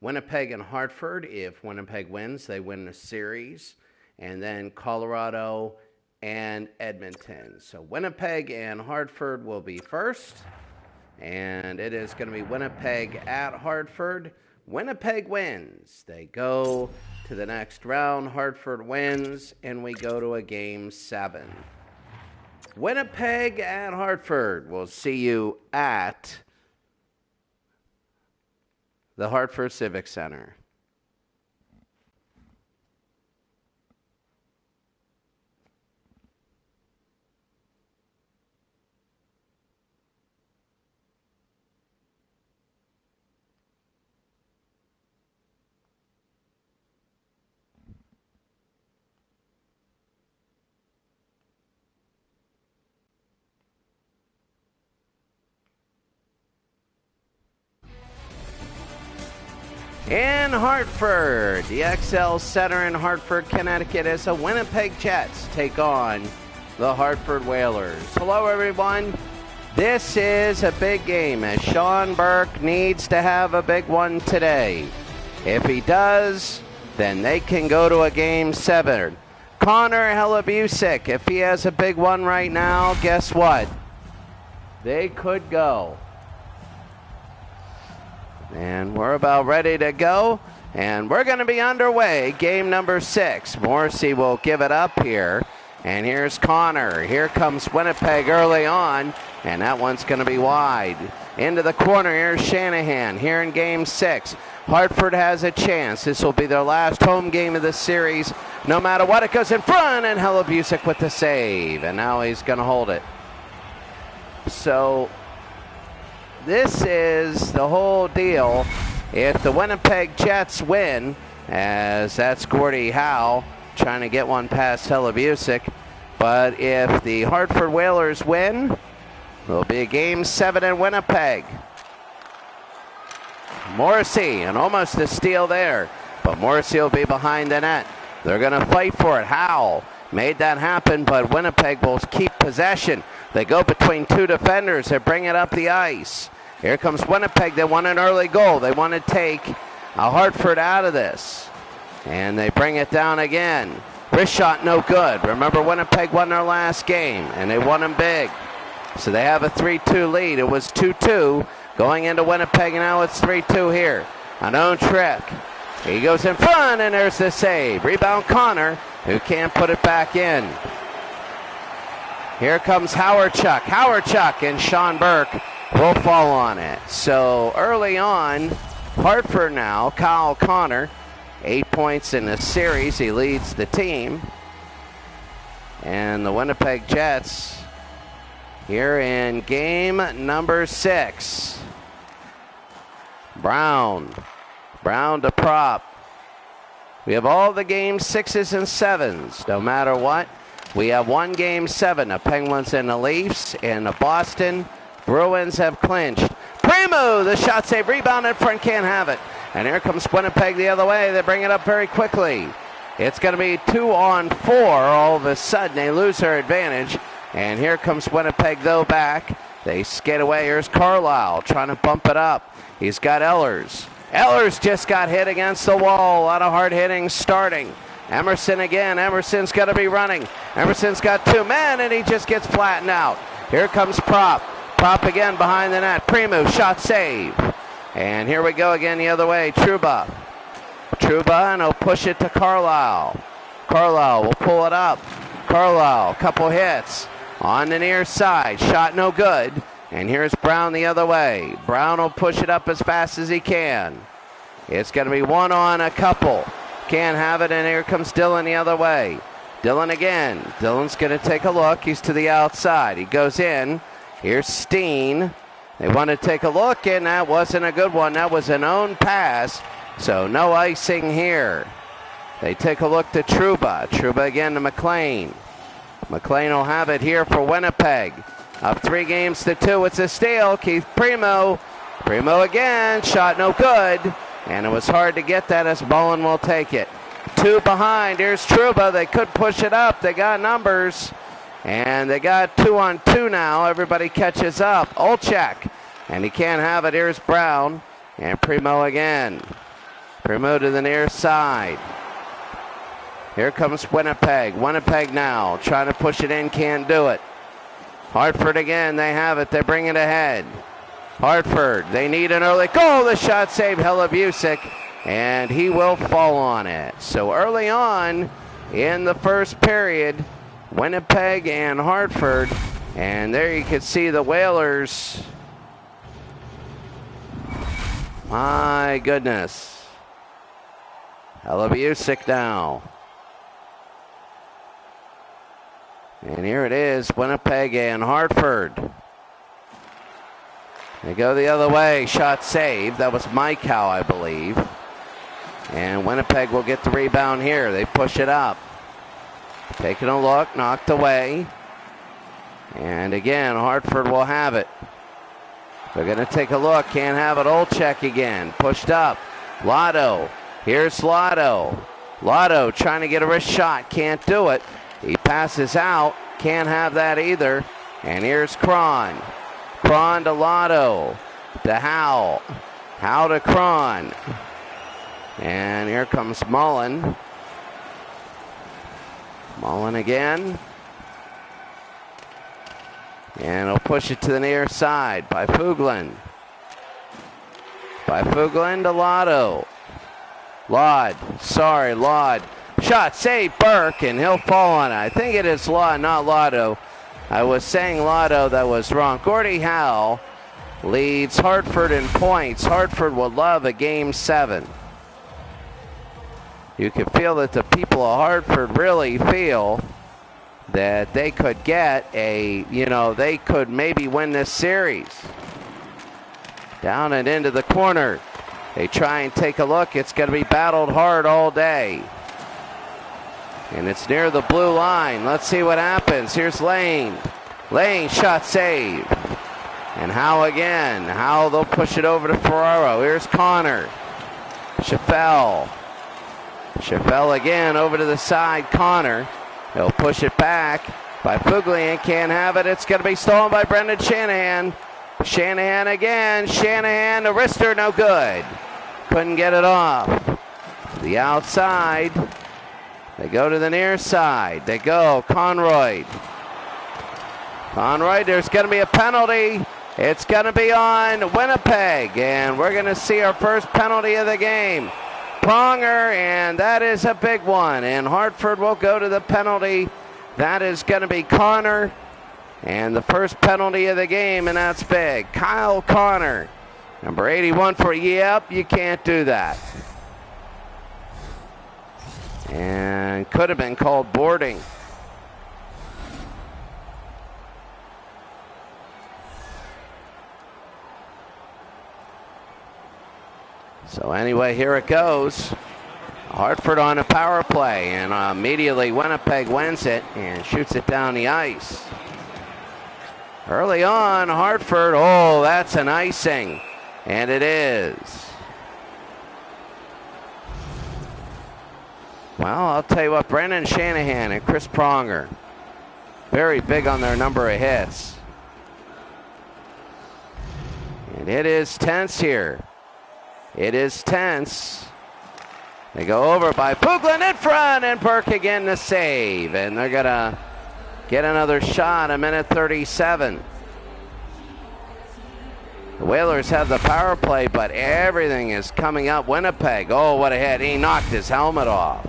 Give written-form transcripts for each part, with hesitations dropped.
Winnipeg and Hartford. If Winnipeg wins, they win the series. And then Colorado and Edmonton. So Winnipeg and Hartford will be first. And it is going to be Winnipeg at Hartford. Winnipeg wins. They go to the next round. Hartford wins, and we go to a Game 7. Winnipeg at Hartford. We'll see you at the Hartford Civic Center. In Hartford, the XL Center in Hartford, Connecticut, as the Winnipeg Jets take on the Hartford Whalers. Hello, everyone. This is a big game, as Sean Burke needs to have a big one today. If he does, then they can go to a Game 7. Connor Hellebusick, if he has a big one right now, guess what? They could go. And we're about ready to go, and we're going to be underway. Game number 6. Morrissey will give it up here, and here's Connor. Here comes Winnipeg early on, and that one's going to be wide. Into the corner, here's Shanahan. Here in Game 6, Hartford has a chance. This will be their last home game of the series. No matter what, it goes in front, and Hellebusick with the save, and now he's going to hold it. So this is the whole deal. If the Winnipeg Jets win, as that's Gordie Howe trying to get one past Hellebusick, but if the Hartford Whalers win, there'll be a Game 7 in Winnipeg. Morrissey, and almost a steal there, but Morrissey will be behind the net. They're going to fight for it. Howe made that happen, but Winnipeg will keep possession. They go between two defenders. They bring it up the ice. Here comes Winnipeg. They want an early goal. They want to take Hartford out of this. And they bring it down again. Wrist shot no good. Remember, Winnipeg won their last game, and they won them big. So they have a 3-2 lead. It was 2-2 going into Winnipeg, and now it's 3-2 here. An own trick. He goes in front, and there's the save. Rebound Connor, who can't put it back in. Here comes Howard-Chuck, and Sean Burke will fall on it. So early on, Hartford now, Kyle Connor, 8 points in the series. He leads the team. And the Winnipeg Jets here in game number 6. Brown to prop. We have all the game 6s and 7s. No matter what, we have one Game 7. The Penguins and the Leafs, and the Boston Bruins have clinched. Primo, the shot save, rebound in front, can't have it. And here comes Winnipeg the other way. They bring it up very quickly. It's going to be 2-on-4. All of a sudden, they lose their advantage. And here comes Winnipeg, though, back. They skate away. Here's Carlisle trying to bump it up. He's got Ehlers. Ehlers just got hit against the wall. A lot of hard hitting starting. Emerson again. Emerson's got to be running. Emerson's got 2 men, and he just gets flattened out. Here comes Prop. Prop again behind the net. Primo, shot save. And here we go again the other way. Trouba, and he'll push it to Carlisle. Carlisle will pull it up. Carlisle, couple hits on the near side. Shot no good. And here's Brown the other way. Brown will push it up as fast as he can. It's going to be one on a couple. Can't have it, and here comes Dillon the other way. Dillon again. Dillon's going to take a look. He's to the outside. He goes in. Here's Steen. They want to take a look, and that wasn't a good one. That was an own pass, so no icing here. They take a look to Trouba. Trouba again to McLean. McLean will have it here for Winnipeg. Up 3-2. It's a steal. Keith Primo. Primo again. Shot no good. And it was hard to get that, as Bowen will take it. 2 behind. Here's Trouba. They could push it up. They got numbers. And they got 2-on-2 now. Everybody catches up. Olchak. And he can't have it. Here's Brown. And Primo again. Primo to the near side. Here comes Winnipeg. Winnipeg now trying to push it in, can't do it. Hartford again, they have it, they bring it ahead. Hartford, they need an early goal. The shot saved Hellebusick, and he will fall on it. So early on in the first period, Winnipeg and Hartford, and there you can see the Whalers. My goodness. Hellebusick now. And here it is, Winnipeg and Hartford. They go the other way, shot saved. That was Mike Howe, I believe. And Winnipeg will get the rebound here. They push it up. Taking a look, knocked away. And again, Hartford will have it. They're going to take a look, can't have it. Olczyk again, pushed up. Lotto, here's Lotto. Lotto trying to get a wrist shot, can't do it. He passes out, can't have that either. And here's Cron. Cron to Lotto, to Howe. Howe to Cron. And here comes Mullen. Mullen again. And he'll push it to the near side by Fuglin. By Fuglin to Lotto. Laud. Shot saved Burke, and he'll fall on it. I think it is Laud, not Lotto. I was saying Lotto, that was wrong. Gordie Howe leads Hartford in points. Hartford will love a game 7. You can feel that the people of Hartford really feel that they could get they could maybe win this series. Down and into the corner. They try and take a look. It's going to be battled hard all day. And it's near the blue line. Let's see what happens. Here's Lane. Lane, shot save. And Howe again. Howe, they'll push it over to Ferraro. Here's Connor. Chaffel again over to the side. Connor. He'll push it back by Fuglian. Can't have it. It's going to be stolen by Brendan Shanahan. Shanahan again. Shanahan, the wrister, no good. Couldn't get it off. The outside. They go to the near side. They go. Conroy. There's going to be a penalty. It's going to be on Winnipeg. And we're going to see our first penalty of the game. Pronger, and that is a big one. And Hartford will go to the penalty. That is going to be Connor. And the first penalty of the game, and that's big. Kyle Connor. Number 81 for, yep, you can't do that. And could have been called boarding. So anyway, here it goes. Hartford on a power play, and immediately Winnipeg wins it and shoots it down the ice. Early on, Hartford, oh, that's an icing. And it is. Well, I'll tell you what, Brendan Shanahan and Chris Pronger, very big on their number of hits. And it is tense here. It is tense. They go over by Fuglin in front, and Burke again to save. And they're going to get another shot, 1:37. The Whalers have the power play, but everything is coming up. Winnipeg, oh, what a hit. He knocked his helmet off.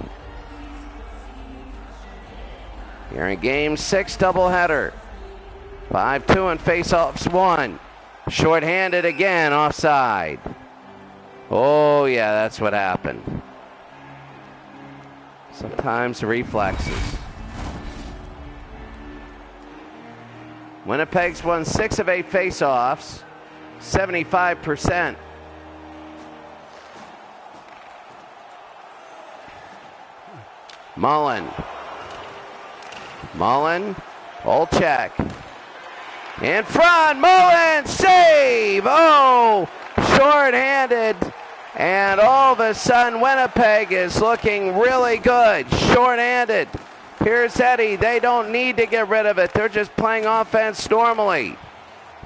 Here in game 6 doubleheader. 5-2 and faceoffs 1. Short-handed again, offside. Oh, yeah, that's what happened. Sometimes reflexes. Winnipeg's won 6 of 8 faceoffs, 75%. Mullen, Olczyk. In front, Mullen, save! Oh, short-handed. And all of a sudden, Winnipeg is looking really good. Short-handed. Here's Eddie. They don't need to get rid of it. They're just playing offense normally.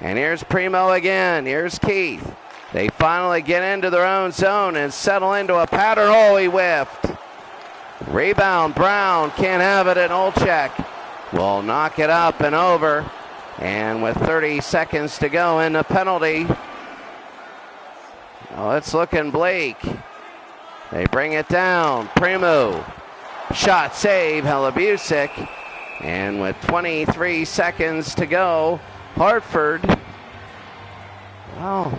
And here's Primo again. Here's Keith. They finally get into their own zone and settle into a pattern. Oh, he whiffed. Rebound, Brown can't have it, and Olchek will knock it up and over. And with 30 seconds to go in the penalty, oh, it's looking bleak. They bring it down. Primo, shot save, Hellebuysick. And with 23 seconds to go, Hartford, well,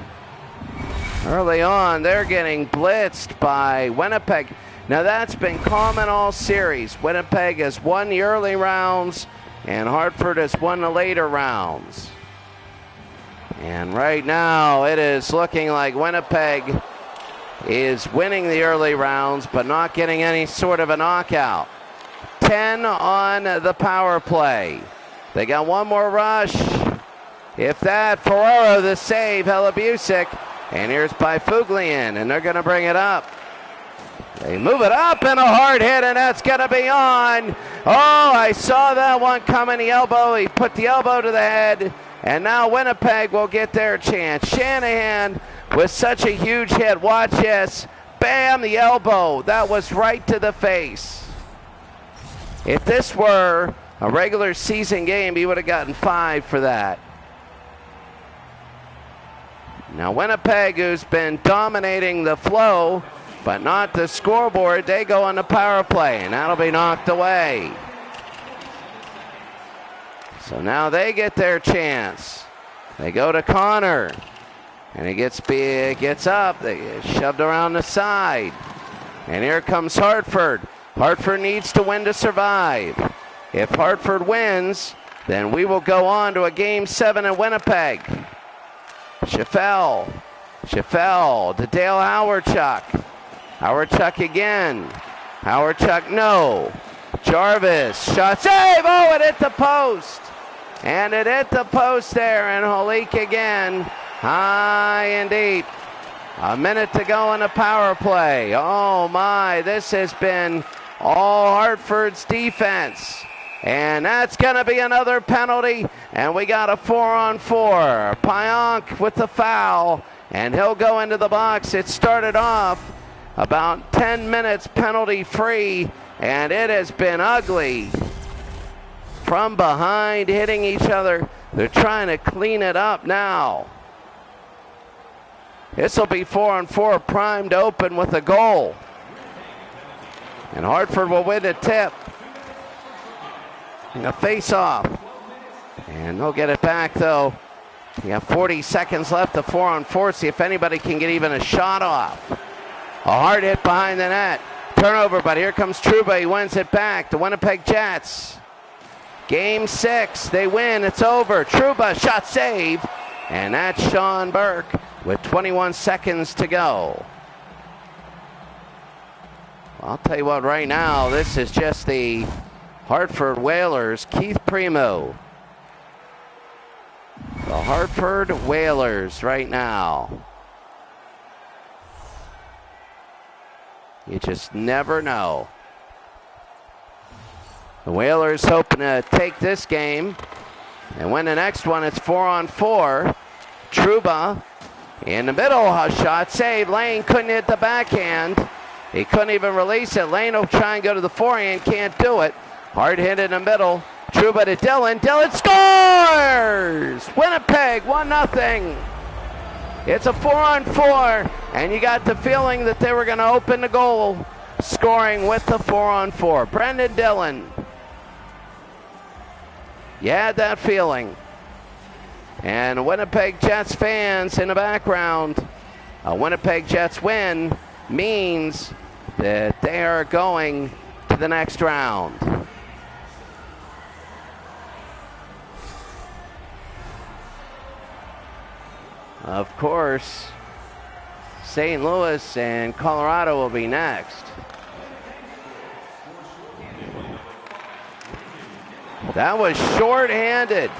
early on, they're getting blitzed by Winnipeg. Now, that's been common all series. Winnipeg has won the early rounds, and Hartford has won the later rounds. And right now, it is looking like Winnipeg is winning the early rounds, but not getting any sort of a knockout. 10 on the power play. They got one more rush. If that, Ferraro the save, Hellebuysick. And here's by Fuglian, and they're going to bring it up. They move it up, and a hard hit, and that's going to be on. Oh, I saw that one coming, the elbow. He put the elbow to the head, and now Winnipeg will get their chance. Shanahan with such a huge hit. Watch this. Bam, the elbow. That was right to the face. If this were a regular season game, he would have gotten 5 for that. Now Winnipeg, who's been dominating the flow, but not the scoreboard, they go on the power play, and that'll be knocked away. So now they get their chance. They go to Connor, and he gets up. They get shoved around the side. And here comes Hartford. Hartford needs to win to survive. If Hartford wins, then we will go on to a Game 7 in Winnipeg. Schaffel to Dale Howardchuk. Howardchuk again. Howardchuk, no. Jarvis, shot save. Oh, it hit the post. And it hit the post there, and Holik again. High and deep. A minute to go in the power play. Oh my, this has been all Hartford's defense. And that's going to be another penalty. And we got a 4-on-4. Pionk with the foul. And he'll go into the box. It started off about 10 minutes penalty free. And it has been ugly. From behind, hitting each other. They're trying to clean it up now. This will be 4-on-4, primed open with a goal. And Hartford will win the tip. And a face-off. And they'll get it back, though. You got 40 seconds left to 4-on-4. See if anybody can get even a shot off. A hard hit behind the net. Turnover, but here comes Trouba. He wins it back. The Winnipeg Jets. Game 6. They win. It's over. Trouba, shot save. And that's Sean Burke with 21 seconds to go. I'll tell you what, right now, this is just the Hartford Whalers. Keith Primo. The Hartford Whalers right now. You just never know. The Whalers hoping to take this game and win the next one. It's 4-on-4. Trouba in the middle, a shot save. Lane couldn't hit the backhand. He couldn't even release it. Lane will try and go to the forehand, can't do it. Hard hit in the middle. Trouba to Dillon. Dillon scores! Winnipeg 1-0. It's a 4-on-4, and you got the feeling that they were going to open the goal scoring with the 4-on-4. Brendan Dillon. You had that feeling. And Winnipeg Jets fans in the background, a Winnipeg Jets win means that they are going to the next round. Of course, St. Louis and Colorado will be next. That was short-handed.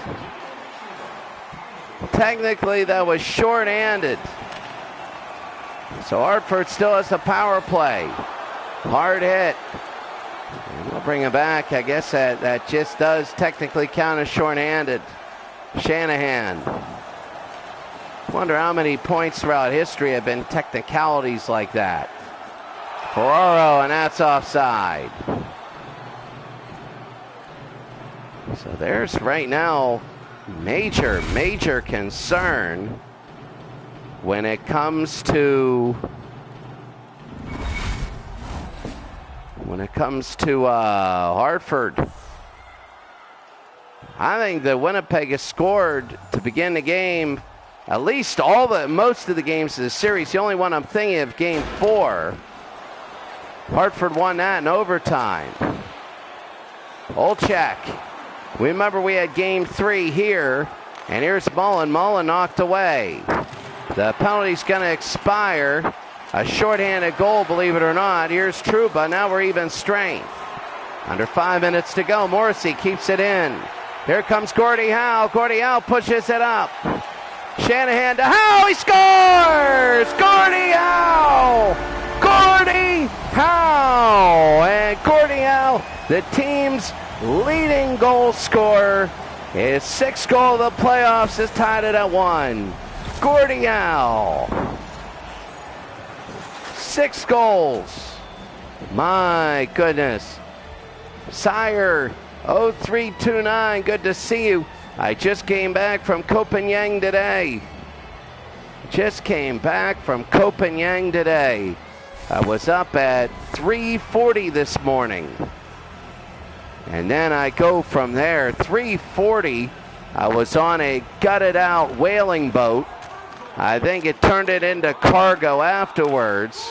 Technically, that was short-handed. So Hartford still has the power play. Hard hit. And we'll bring it back. I guess that just does technically count as short-handed. Shanahan. wonder how many points throughout history have been technicalities like that. Ferraro, and that's offside. So there's right now major concern when it comes to Hartford. I think that Winnipeg has scored to begin the game at least most of the games of the series. The only one I'm thinking of, game 4. Hartford won that in overtime. Olchek. Remember we had game 3 here, and here's Mullen. Mullen knocked away. The penalty's going to expire. A shorthanded goal, believe it or not. Here's Trouba. Now we're even strength. Under 5 minutes to go. Morrissey keeps it in. Here comes Gordie Howe. Gordie Howe pushes it up. Shanahan to Howe. He scores! Gordie Howe! Gordie Howe! And Gordie Howe, the team's leading goal scorer. His 6th goal of the playoffs has tied it at 1. Gordie Howe. 6 goals. My goodness. Sire 0329, good to see you. I just came back from Copenhagen today. I was up at 3:40 this morning. And then I go from there. 3:40, I was on a gutted out whaling boat. I think it turned it into cargo afterwards.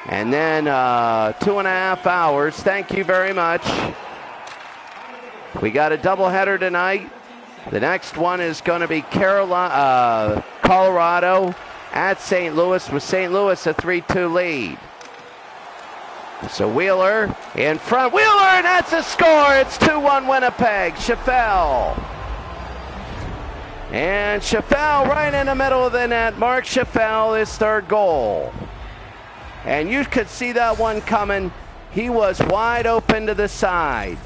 And then 2.5 hours. Thank you very much. We got a doubleheader tonight. The next one is going to be Colorado at St. Louis, with St. Louis a 3-2 lead. So Wheeler in front. Wheeler, and that's a score. It's 2-1 Winnipeg. Chaffel. And Chaffel right in the middle of the net. Mark Chaffel, his 3rd goal. And you could see that one coming. He was wide open to the side.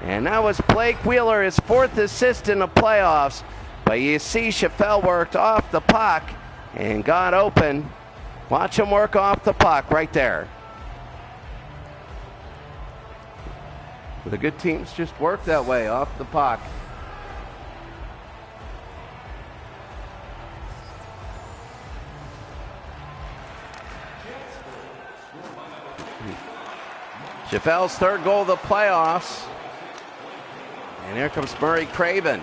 And that was Blake Wheeler, his 4th assist in the playoffs. But you see Chaffel worked off the puck and got open. Watch him work off the puck right there. The good teams just work that way, off the puck. Chafel's 3rd goal of the playoffs. And here comes Murray Craven.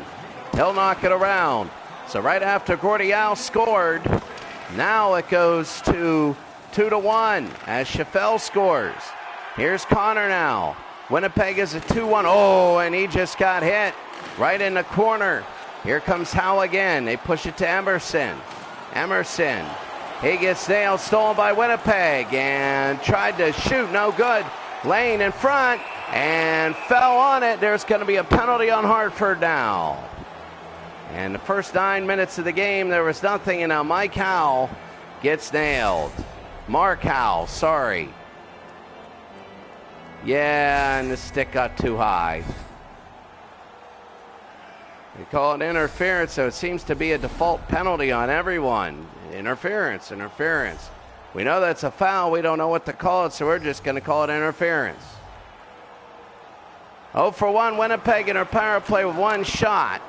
He'll knock it around. So right after Gordie Howe scored, now it goes to 2-1 as Chaffel scores. Here's Connor now. Winnipeg is a 2-1. Oh, and he just got hit right in the corner. Here comes Howe again. They push it to Emerson. Emerson. He gets nailed, stolen by Winnipeg, and tried to shoot. No good. Lane in front and fell on it. There's going to be a penalty on Hartford now. And the first 9 minutes of the game, there was nothing, and now Mike Howe gets nailed. Mark Howe, sorry. Yeah, and the stick got too high. They call it interference, so it seems to be a default penalty on everyone. Interference. We know that's a foul. We don't know what to call it, so we're just going to call it interference. 0-for-1 Winnipeg in our power play with 1 shot.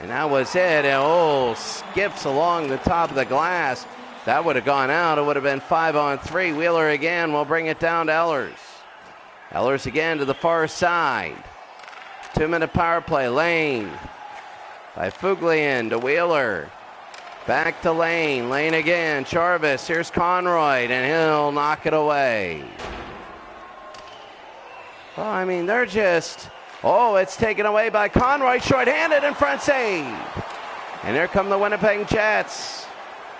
And that was it. And skips along the top of the glass. That would have gone out. It would have been 5-on-3. Wheeler again will bring it down to Ehlers. Ehlers again to the far side. 2-minute power play. Lane by Fuglian to Wheeler. Back to Lane. Lane again. Jarvis. Here's Conroy, and he'll knock it away. Well, I mean, they're just... it's taken away by Conroy. Short-handed in front save. And here come the Winnipeg Jets.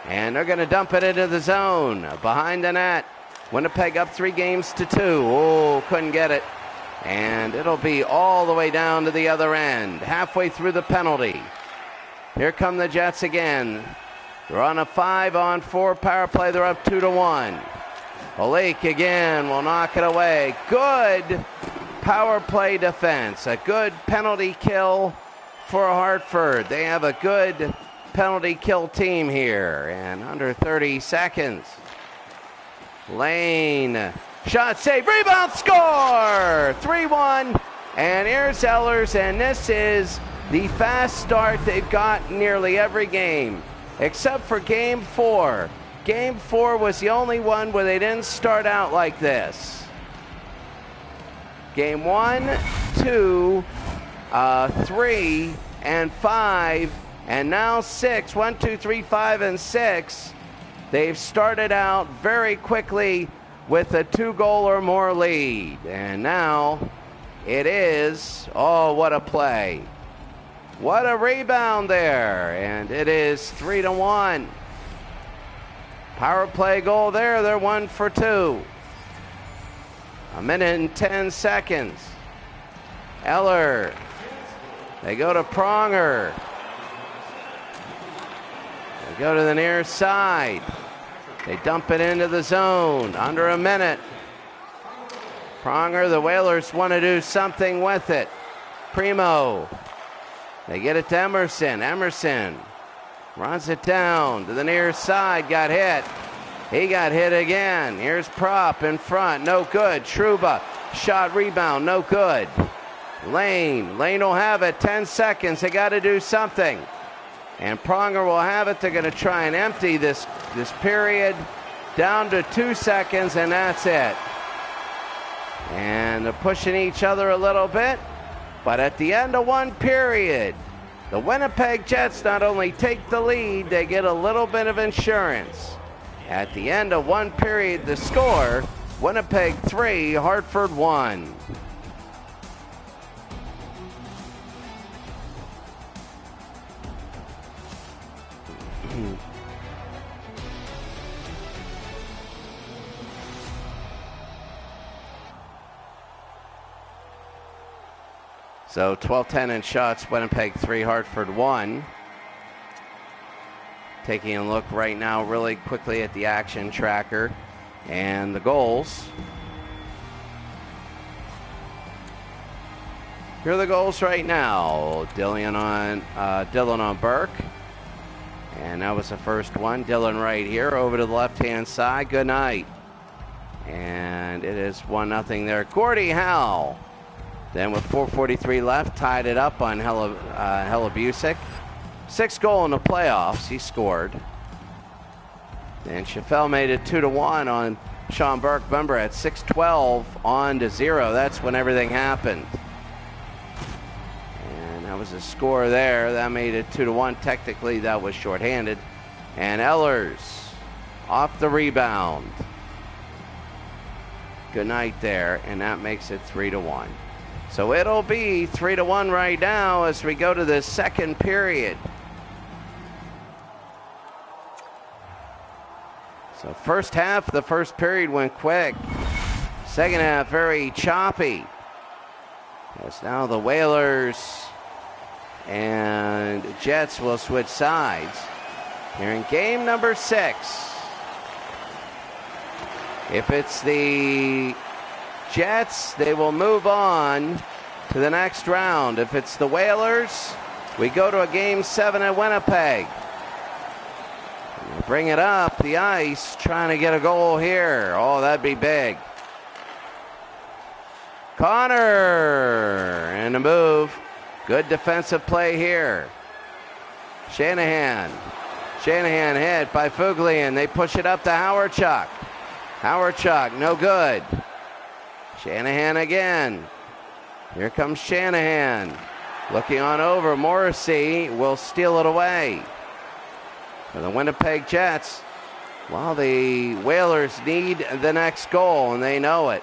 And they're going to dump it into the zone. Behind the net. Winnipeg up 3-2. Couldn't get it. And it'll be all the way down to the other end. Halfway through the penalty. Here come the Jets again. They're on a 5-on-4 power play. They're up 2-1. Olyk again will knock it away. Good power play defense. A good penalty kill for Hartford. They have a good penalty kill team here. And under 30 seconds. Lane, shot, save, rebound, score! 3-1, and here's Ehlers, and this is the fast start they've got nearly every game, except for Game 4. Game 4 was the only one where they didn't start out like this. Game 1, 2, 3, and 5, and now 6. 1, 2, 3, 5, and 6. They've started out very quickly with a 2-goal or more lead. And now it is, oh, what a play. What a rebound there. And it is 3-1. Power play goal there. They're 1 for 2. A minute and 10 seconds. Eller. They go to Pronger. They go to the near side. They dump it into the zone. Under a minute. Pronger, the Whalers want to do something with it. Primo. They get it to Emerson. Emerson runs it down to the near side. Got hit. He got hit again. Here's Prop in front. No good. Trouba. Shot, rebound. No good. Lane. Lane will have it. 10 seconds. They got to do something. And Pronger will have it. They're going to try and empty this period down to 2 seconds, and that's it. And they're pushing each other a little bit. But at the end of one period, the Winnipeg Jets not only take the lead, they get a little bit of insurance. At the end of one period, the score, Winnipeg 3, Hartford 1. So 12-10 in shots, Winnipeg 3, Hartford 1. Taking a look right now really quickly at the action tracker and the goals. Here are the goals right now. Dylan on Burke. And that was the first one. Dylan right here over to the left-hand side. Good night. And it is 1-0 there. Gordie Howe. Then with 4:43 left, tied it up on Hellebusek. 6th goal in the playoffs. He scored. And Chaffel made it 2-1 on Sean Burke. Remember, at 6:12 on to 0. That's when everything happened. And that was a score there. That made it 2-1. Technically, that was shorthanded. And Ehlers off the rebound. Good night there. And that makes it 3-1. So it'll be 3-1 right now as we go to the second period. So first half, the first period went quick. Second half, very choppy. As now the Whalers and Jets will switch sides here in game number 6. If it's the Jets, they will move on to the next round. If it's the Whalers, we go to a game 7 at Winnipeg. Bring it up the ice, trying to get a goal here. Oh, that'd be big. Connor and a move. Good defensive play here. Shanahan hit by Fuglian. They push it up to Howard-Chuck. Howard-Chuck, no good. Shanahan again. Here comes Shanahan. Looking on over. Morrissey will steal it away. For the Winnipeg Jets. Well, the Whalers need the next goal, and they know it.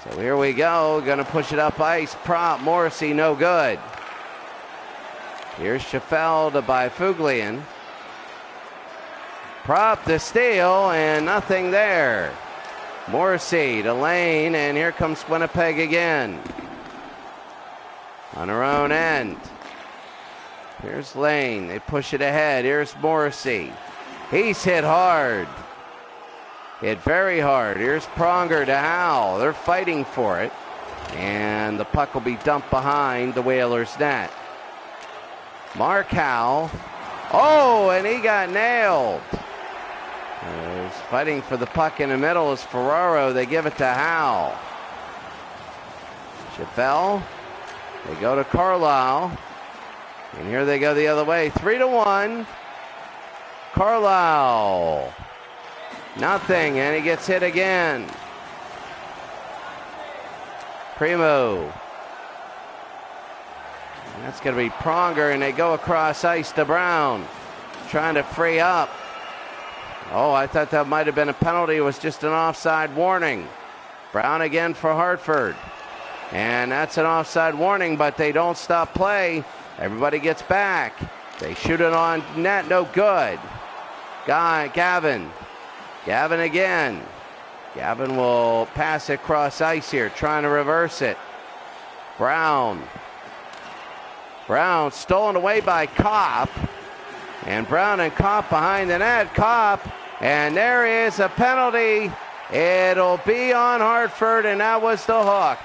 So here we go. Going to push it up ice. Prop. Morrissey, no good. Here's Chaffel to Fuglian. Prop to steal, and nothing there. Morrissey to Lane, and here comes Winnipeg again. On her own end. Here's Lane. They push it ahead. Here's Morrissey. He's hit hard. Hit very hard. Here's Pronger to Howe. They're fighting for it. And the puck will be dumped behind the Whalers' net. Markow. Oh, and he got nailed. He's fighting for the puck in the middle is Ferraro. They give it to Howe. Chappelle. They go to Carlisle. And here they go the other way. 3-1. Carlisle. Nothing, and he gets hit again. Primo. And that's going to be Pronger, and they go across ice to Brown. Trying to free up. Oh, I thought that might have been a penalty. It was just an offside warning. Brown again for Hartford. And that's an offside warning, but they don't stop play. Everybody gets back. They shoot it on net, no good. Gavin. Gavin again. Gavin will pass it across ice here, trying to reverse it. Brown. Brown stolen away by Kopp. And Brown and Kopp behind the net. Kopp. And there is a penalty. It'll be on Hartford, and that was the hook.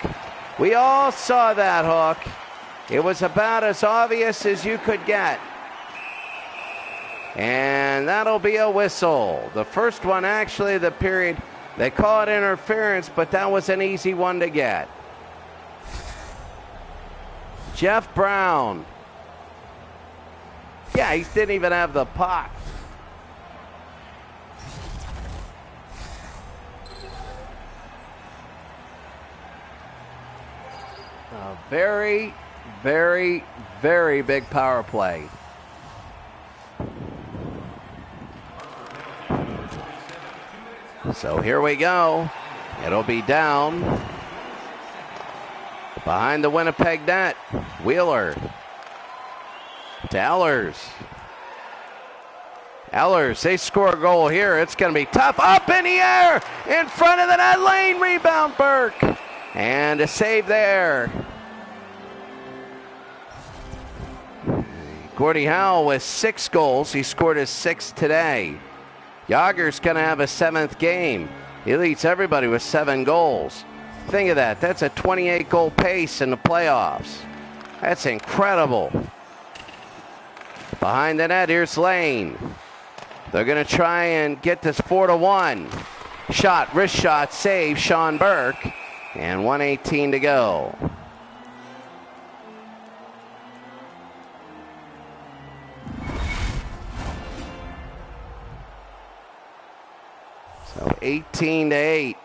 We all saw that hook. It was about as obvious as you could get. And that'll be a whistle. The first one, actually, the period, they call it interference, but that was an easy one to get. Jeff Brown. Yeah, he didn't even have the puck. A very, very, very big power play. So here we go. It'll be down behind the Winnipeg net. Wheeler to Ehlers. Ehlers, they score a goal here. It's going to be tough. Up in the air in front of the net. Lane rebound, Burke. And a save there. Gordie Howe with 6 goals. He scored his 6th today. Yager's going to have a 7th game. He leads everybody with 7 goals. Think of that. That's a 28-goal pace in the playoffs. That's incredible. Behind the net, here's Lane. They're going to try and get this 4-1. Shot, wrist shot, save, Sean Burke. And 1:18 to go. So 18-8.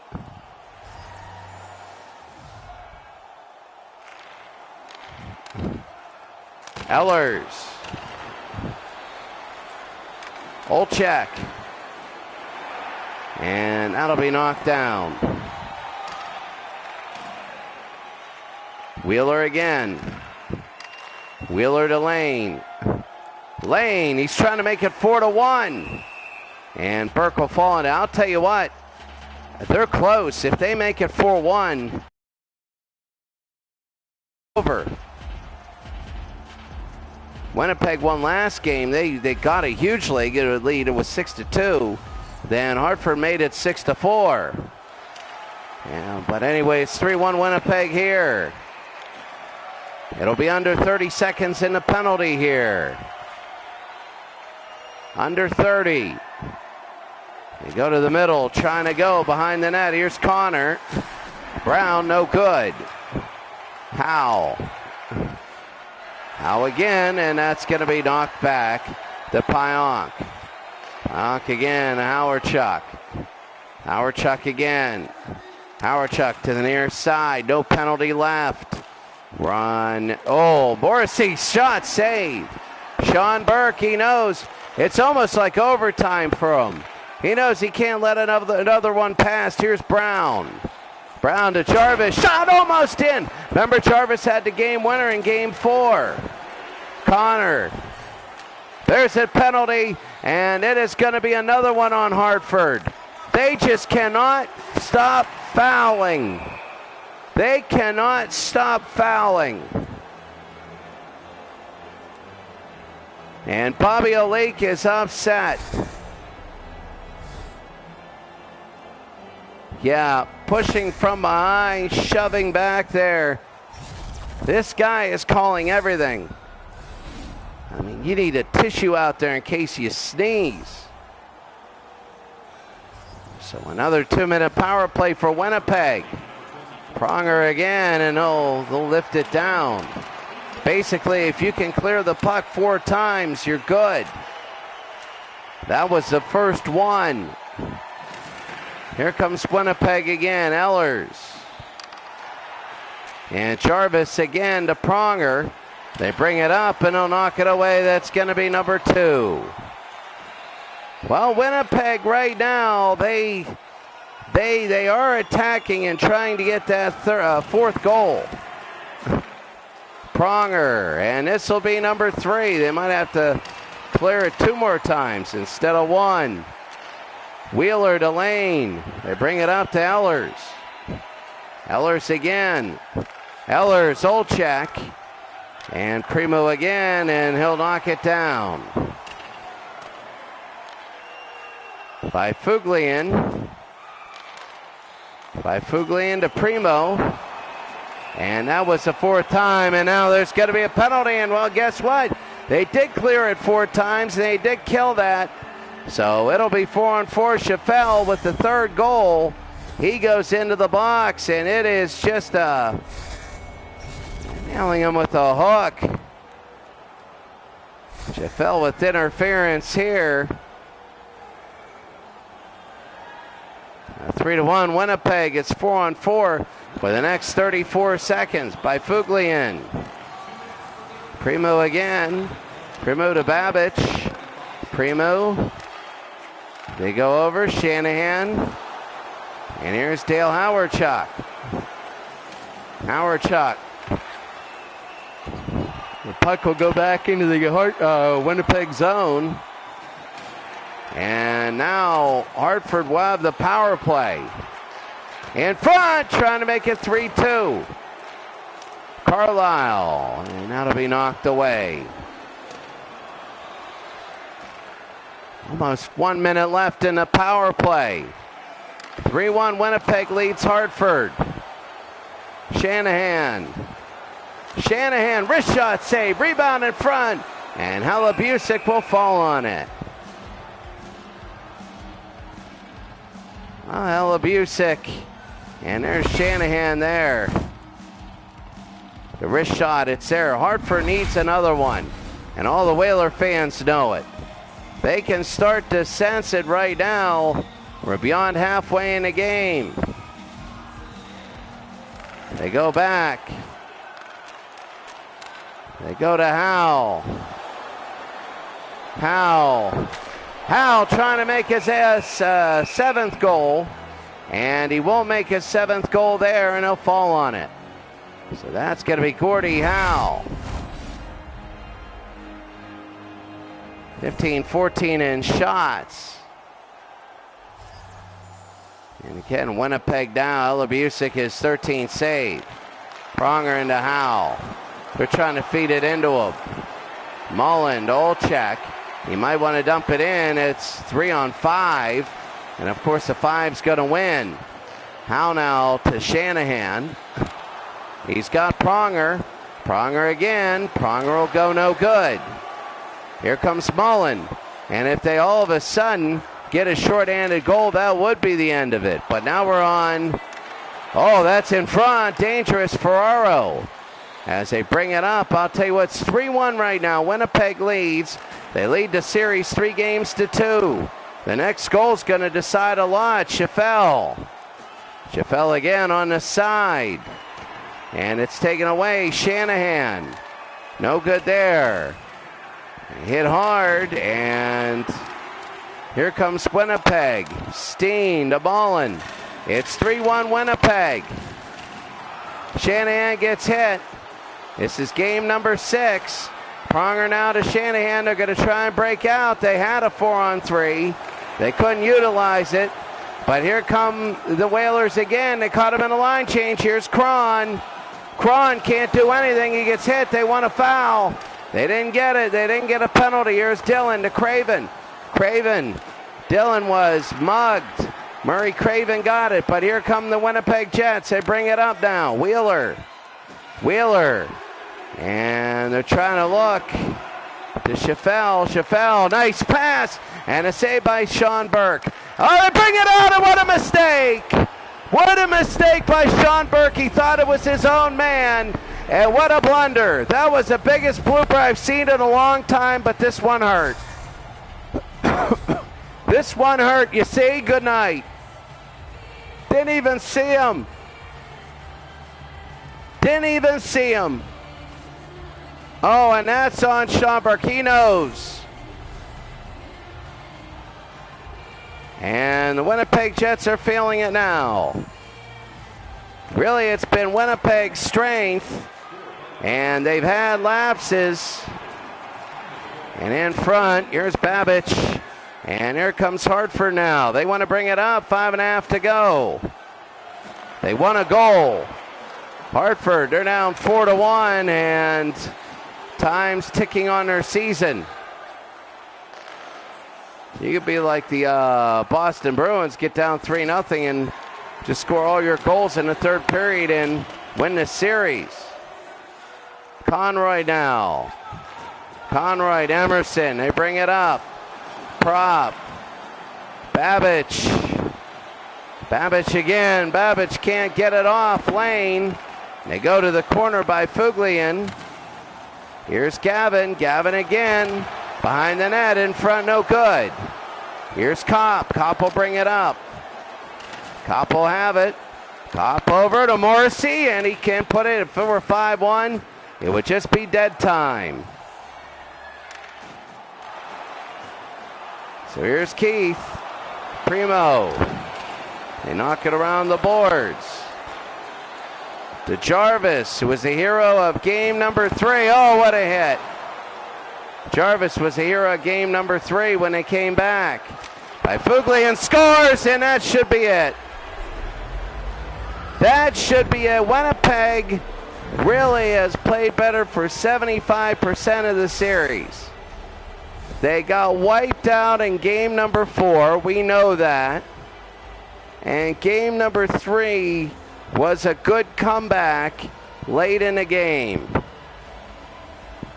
Ehlers. Olchek. And that'll be knocked down. Wheeler again. Wheeler to Lane. Lane, he's trying to make it 4-1. And Burke will fall in. I'll tell you what, they're close. If they make it 4-1, over. Winnipeg won last game. They got a huge lead. It was 6-2. Then Hartford made it 6-4. Yeah, but anyway, it's 3-1 Winnipeg here. It'll be under 30 seconds in the penalty here. Under 30. They go to the middle, trying to go behind the net. Here's Connor. Brown, no good. Howe. Howe again, and that's going to be knocked back to Pionk. Pionk again, Howardchuk. Howardchuk again. Howardchuk to the near side. No penalty left. Run. Oh, Morrissey's shot saved. Sean Burke, he knows. It's almost like overtime for him. He knows he can't let another one pass. Here's Brown. Brown to Jarvis. Shot almost in. Remember, Jarvis had the game winner in game 4. Connor. There's a penalty, and it is going to be another one on Hartford. They just cannot stop fouling. They cannot stop fouling. And Bobby O'Lake is upset. Yeah, pushing from behind, shoving back there. This guy is calling everything. I mean, you need a tissue out there in case you sneeze. So another 2-minute power play for Winnipeg. Pronger again, and they'll lift it down. Basically, if you can clear the puck 4 times, you're good. That was the first one. Here comes Winnipeg again, Ehlers. And Jarvis again to Pronger. They bring it up and they'll knock it away. That's going to be number 2. Well, Winnipeg right now, they are attacking and trying to get that 4th goal. Pronger, and this will be number 3. They might have to clear it 2 more times instead of 1. Wheeler to Lane. They bring it up to Ehlers. Ehlers again. Ehlers, Olchek. And Primo again, and he'll knock it down. By Fuglian to Primo. And that was the 4th time, and now there's going to be a penalty, and well, guess what? They did clear it 4 times, and they did kill that. So it'll be 4-on-4. Chaffel with the 3rd goal. He goes into the box, and it is just nailing him with a hook. Chaffel with interference here. 3-1 Winnipeg. It's 4-on-4 for the next 34 seconds by Fuglian. Primo again. Primo to Babbage. Primo. They go over. Shanahan. And here's Dale Hawerchuk. Hawerchuk. The puck will go back into the Winnipeg zone. And now Hartford will have the power play. In front, trying to make it 3-2. Carlisle, and that'll be knocked away. Almost 1 minute left in the power play. 3-1 Winnipeg leads Hartford. Shanahan, wrist shot save, rebound in front, and Halabusic will fall on it. Halabusic, and there's Shanahan there. The wrist shot, it's there. Hartford needs another one, and all the Whaler fans know it. They can start to sense it right now. We're beyond halfway in the game. They go back. They go to Howe. Howe trying to make his 7th goal. And he won't make his 7th goal there, and he'll fall on it. So that's going to be Gordie Howe. 15-14 in shots. And again, Winnipeg down. Halabusic his 13th save. Pronger into Howe. They're trying to feed it into him. Mullen to Olchek. He might want to dump it in. It's 3-on-5. And of course the 5's going to win. Howe now to Shanahan. He's got Pronger. Pronger again. Pronger will go no good. Here comes Mullen. And if they all of a sudden get a short-handed goal, that would be the end of it. But now we're on. Oh, that's in front. Dangerous Ferraro. As they bring it up, I'll tell you what, it's 3-1 right now. Winnipeg leads. They lead the series 3-2. The next goal's going to decide a lot. Chaffel again on the side. And it's taken away. Shanahan. No good there. Hit hard, and here comes Winnipeg. Steen to Mullen. It's 3-1 Winnipeg. Shanahan gets hit. This is game number 6. Pronger now to Shanahan. They're going to try and break out. They had a 4-on-3. They couldn't utilize it. But here come the Whalers again. They caught him in a line change. Here's Cron. Cron can't do anything. He gets hit. They want a foul. They didn't get it. They didn't get a penalty. Here's Dillon to Craven. Dillon was mugged. Murray Craven got it. But here come the Winnipeg Jets. They bring it up now. Wheeler. And they're trying to look. To Schaffel, nice pass, and a save by Sean Burke. Oh, they bring it out, and what a mistake! What a mistake by Sean Burke. He thought it was his own man, and what a blunder. That was the biggest blooper I've seen in a long time, but this one hurt. This one hurt, you see? Good night. Didn't even see him. Didn't even see him. Oh, and that's on Sean Burke. He knows. And the Winnipeg Jets are feeling it now. Really, it's been Winnipeg's strength, and they've had lapses. And in front, here's Babbage. And here comes Hartford now. They want to bring it up. 5.5 to go. They won a goal. Hartford, they're down 4-1, and time's ticking on their season. You could be like the Boston Bruins, get down 3-0 and just score all your goals in the third period and win the series. Conroy now. Conroy, Emerson, they bring it up. Prop. Babbage. Babbage again. Babbage can't get it off. Lane. They go to the corner by Fuglian. Here's Gavin. Gavin again. Behind the net, in front, no good. Here's Kopp. Kopp will bring it up. Kopp will have it. Kopp over to Morrissey, and he can't put it. If it were 5-1, it would just be dead time. So here's Keith. Primo. They knock it around the boards. To Jarvis, who was the hero of game number 3. Oh, what a hit. Jarvis was the hero of game number 3 when they came back. By Fuglian, scores, and that should be it. That should be it. Winnipeg really has played better for 75% of the series. They got wiped out in game number 4. We know that. And game number 3 was a good comeback late in the game.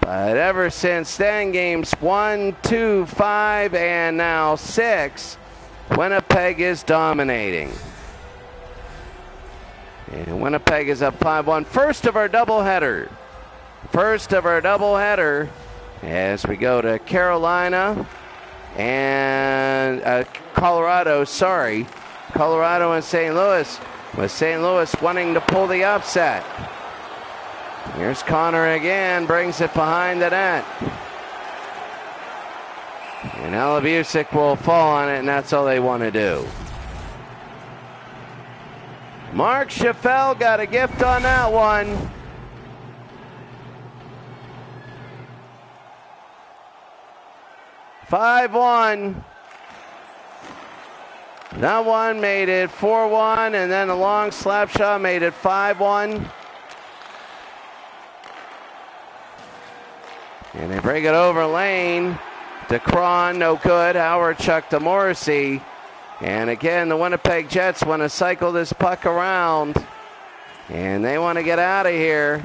But ever since then, games 1, 2, 5, and now 6, Winnipeg is dominating. And Winnipeg is up 5-1. First of our doubleheader. First of our doubleheader as we go to Carolina and Colorado, sorry. Colorado and St. Louis, with St. Louis wanting to pull the upset. Here's Connor again, brings it behind the net. And Alabusic will fall on it, and that's all they want to do. Mark Schaffel got a gift on that one. (5-1). That one made it 4-1, and then a long slap shot made it 5-1. And they bring it over lane. To Cron, no good. Howard chuck to Morrissey. And again, the Winnipeg Jets want to cycle this puck around. And they want to get out of here.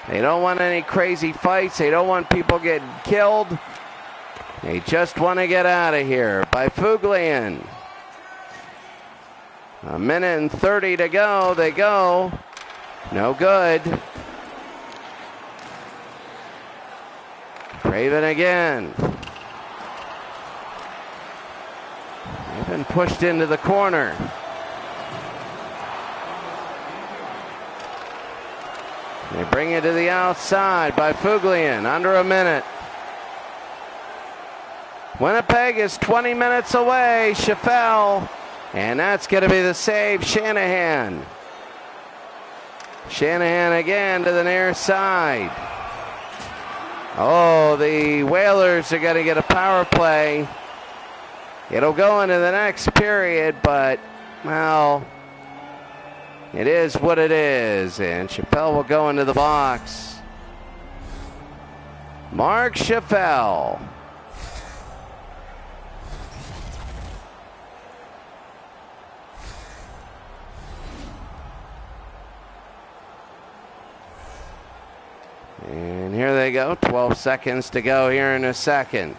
They don't want any crazy fights. They don't want people getting killed. They just want to get out of here. By Fuglian. 1:30 to go. They go. No good. Craven again. They've been pushed into the corner. They bring it to the outside by Fuglian. Under a minute. Winnipeg is 20 minutes away. Schaffel. And that's going to be the save. Shanahan. Shanahan again to the near side. Oh, the Whalers are going to get a power play. It'll go into the next period, but, well, it is what it is. And Schaffel will go into the box. Mark Schaffel. And here they go. 12 seconds to go here in the second.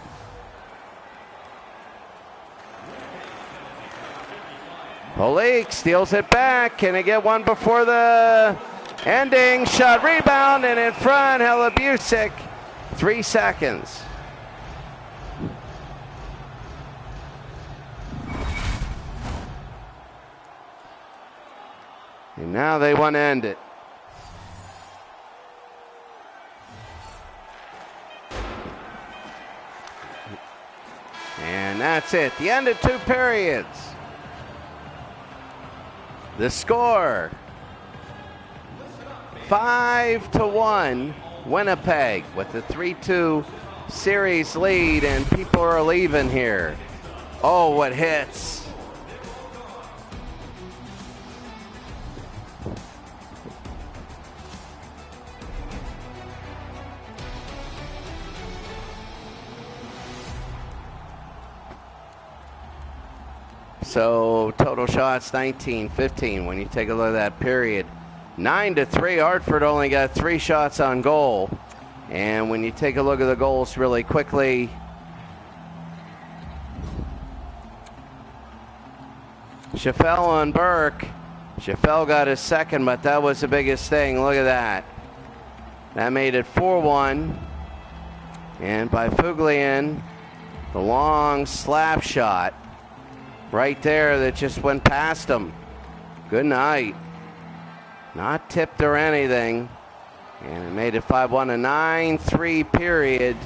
Polique steals it back. Can he get one before the ending? Shot, rebound, and in front, Hellebusick. 3 seconds. And now they want to end it. And that's it. The end of 2 periods. The score, 5-1, Winnipeg with the 3-2 series lead, and people are leaving here. Oh, what hits. So total shots 19-15 when you take a look at that period. 9-3, Hartford only got 3 shots on goal. And when you take a look at the goals really quickly, Schaffel and Burke. Schaffel got his second, but that was the biggest thing. Look at that. That made it 4-1. And by Fuglian, the long slap shot right there that just went past him. Good night. Not tipped or anything. And it made it 5-1, a 9-3 period.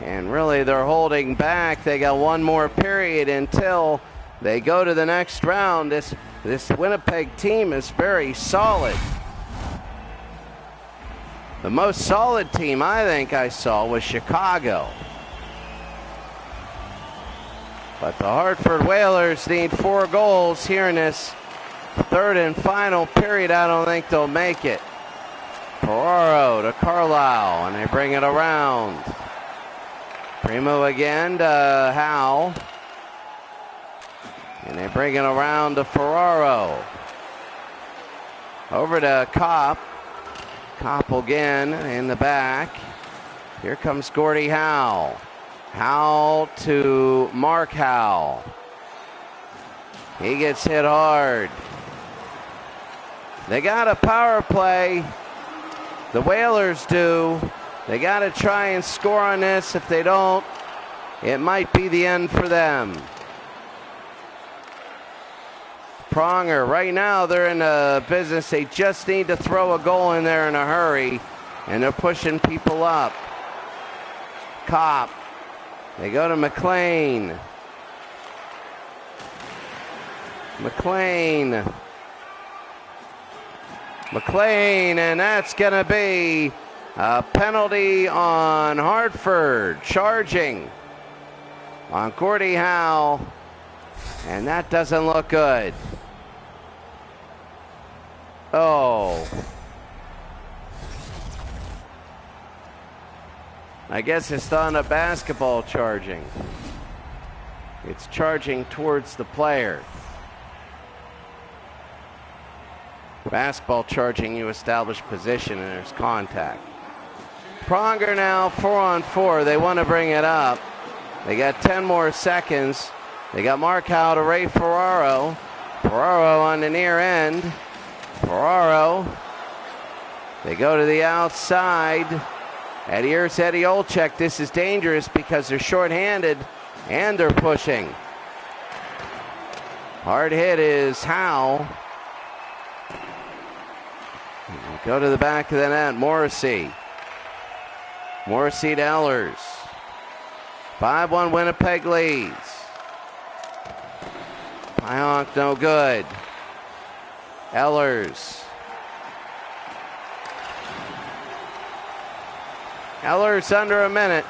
And really they're holding back. They got one more period until they go to the next round. This Winnipeg team is very solid. The most solid team I think I saw was Chicago. But the Hartford Whalers need 4 goals here in this third and final period. I don't think they'll make it. Ferraro to Carlisle, and they bring it around. Primo again to Howe. And they bring it around to Ferraro. Over to Kopp. Kopp again in the back. Here comes Gordie Howe. Howe to Mark Howe. He gets hit hard. They got a power play. The Whalers do. They got to try and score on this. If they don't, it might be the end for them. Pronger, right now they're in a business. They just need to throw a goal in there in a hurry, and they're pushing people up. Kopp. They go to McLean. McLean, and that's going to be a penalty on Hartford, charging on Gordie Howe, and that doesn't look good. Oh. I guess it's not a basketball charging. It's charging towards the player. Basketball charging, you establish position and there's contact. Pronger now 4-on-4. They want to bring it up. They got 10 more seconds. They got Mark Howe to Ray Ferraro. Ferraro on the near end. Ferraro. They go to the outside. And here's Eddie Olczyk. This is dangerous because they're shorthanded and they're pushing. Hard hit is Howe. Go to the back of the net. Morrissey. Morrissey to Ehlers. 5-1 Winnipeg leads. Pionk no good. Ehlers. Ehlers under a minute.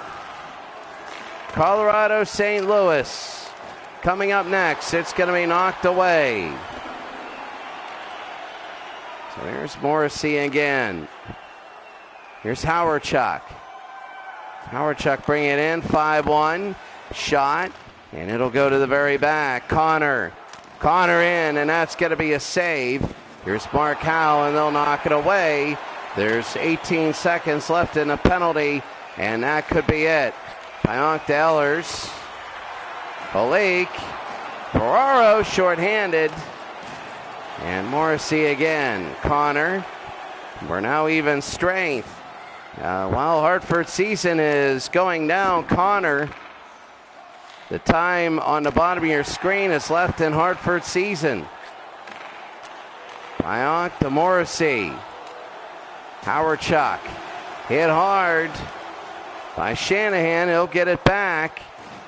Colorado St. Louis coming up next. It's going to be knocked away. So here's Morrissey again. Here's Hawerchuk. Hawerchuk bring it in. 5-1. Shot. And it'll go to the very back. Connor in, and that's going to be a save. Here's Mark Howe, and they'll knock it away. There's 18 seconds left in the penalty, and that could be it. Pionk to Ehlers. Balik. Ferraro shorthanded. And Morrissey again. Connor. We're now even strength. While Hartford's season is going down, Connor, the time on the bottom of your screen is left in Hartford's season. Pionk to Morrissey. Hawerchuk hit hard by Shanahan. He'll get it back.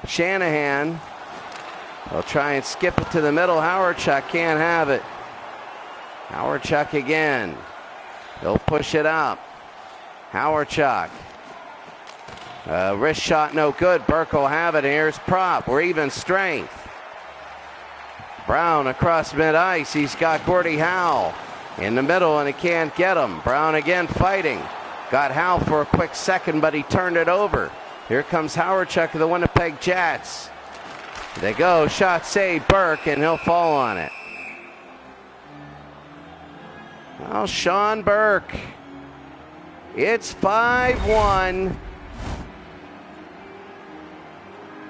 Shanahan will try and skip it to the middle. Hawerchuk can't have it. Hawerchuk again. He'll push it up. Hawerchuk. Wrist shot no good. Burke will have it. Here's Prop. We're even strength. Brown across mid-ice. He's got Gordie Howe in the middle, and he can't get him. Brown again fighting. Got Howe for a quick second, but he turned it over. Here comes Hawerchuk of the Winnipeg Jets. They go. Shot saved. Burke, and he'll fall on it. Well, Sean Burke. It's 5-1.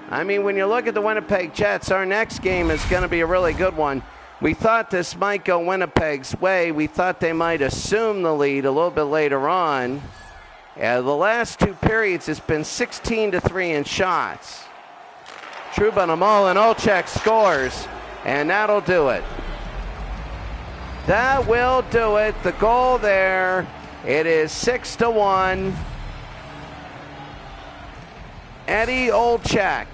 I mean, when you look at the Winnipeg Jets, our next game is going to be a really good one. We thought this might go Winnipeg's way. We thought they might assume the lead a little bit later on. The last two periods, it's been 16-3 in shots. Trouba to Mullen. Olczyk scores, and that'll do it. That will do it. The goal there. It is 6-1. Eddie Olczyk.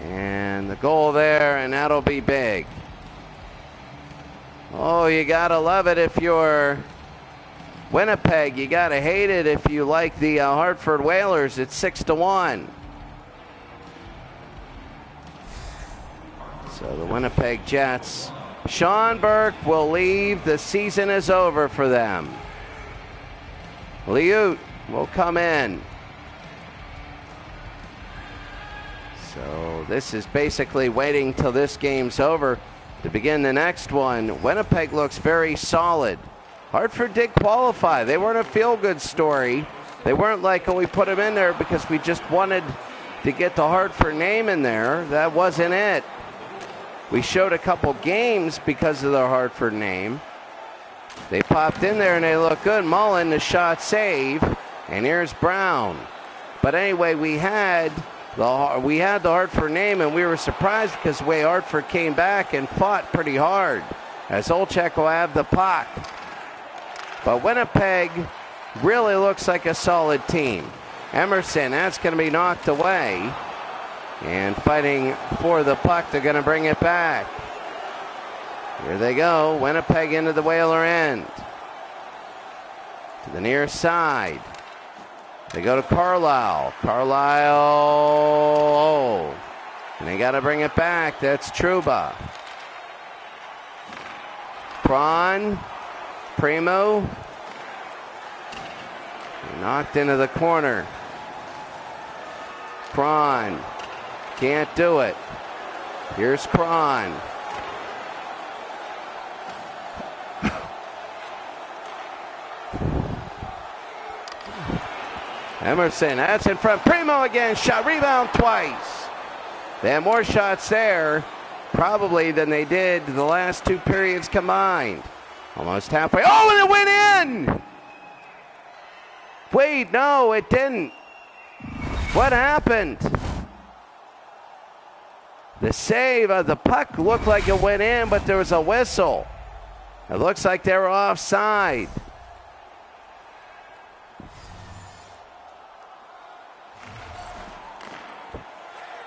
And the goal there, and that'll be big. Oh, you gotta love it if you're Winnipeg. You gotta hate it if you like the Hartford Whalers. It's 6-1. So the Winnipeg Jets. Sean Burke will leave. The season is over for them. Liut will come in. So this is basically waiting till this game's over to begin the next one. Winnipeg looks very solid. Hartford did qualify. They weren't a feel-good story. They weren't like, oh, we put them in there because we just wanted to get the Hartford name in there. That wasn't it. We showed a couple games because of the Hartford name. They popped in there and they look good. Mullen, the shot save, and here's Brown. But anyway, we had the Hartford name, and we were surprised because the way Hartford came back and fought pretty hard, as Olczyk will have the puck. But Winnipeg really looks like a solid team. Emerson, that's going to be knocked away. And fighting for the puck, they're going to bring it back. Here they go. Winnipeg into the Whaler end. To the near side. They go to Carlisle. Carlisle. And they got to bring it back. That's Trouba. Cron. Primo. Knocked into the corner. Cron. Can't do it. Here's Cron. Emerson, that's in front. Primo again, shot, rebound twice. They have more shots there, probably, than they did the last two periods combined. Almost halfway. Oh, and it went in! Wait, no, it didn't. What happened? The save of the puck looked like it went in, but there was a whistle. It looks like they were offside.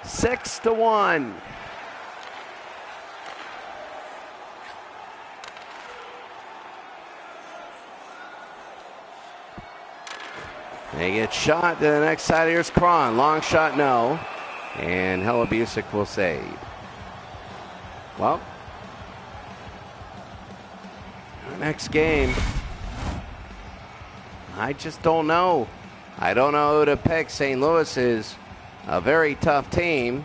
Six to 1. They get shot to the next side. Here's Cron. Long shot, no. And Hellebusik will save. Well, next game, I just don't know. I don't know who to pick. St. Louis is a very tough team,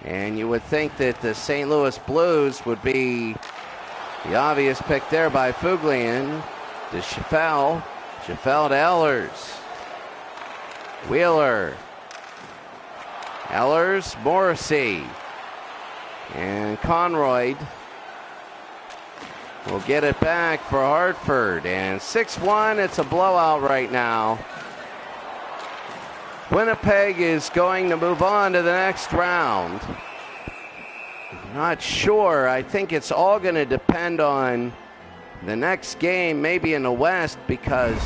and you would think that the St. Louis Blues would be The obvious pick there by Fuglian to Chaffel. Chaffel to Ehlers. Wheeler. Ehlers, Morrissey. And Conroy will get it back for Hartford. And 6-1, it's a blowout right now. Winnipeg is going to move on to the next round. Not sure. I think it's all going to depend on the next game, maybe in the West, because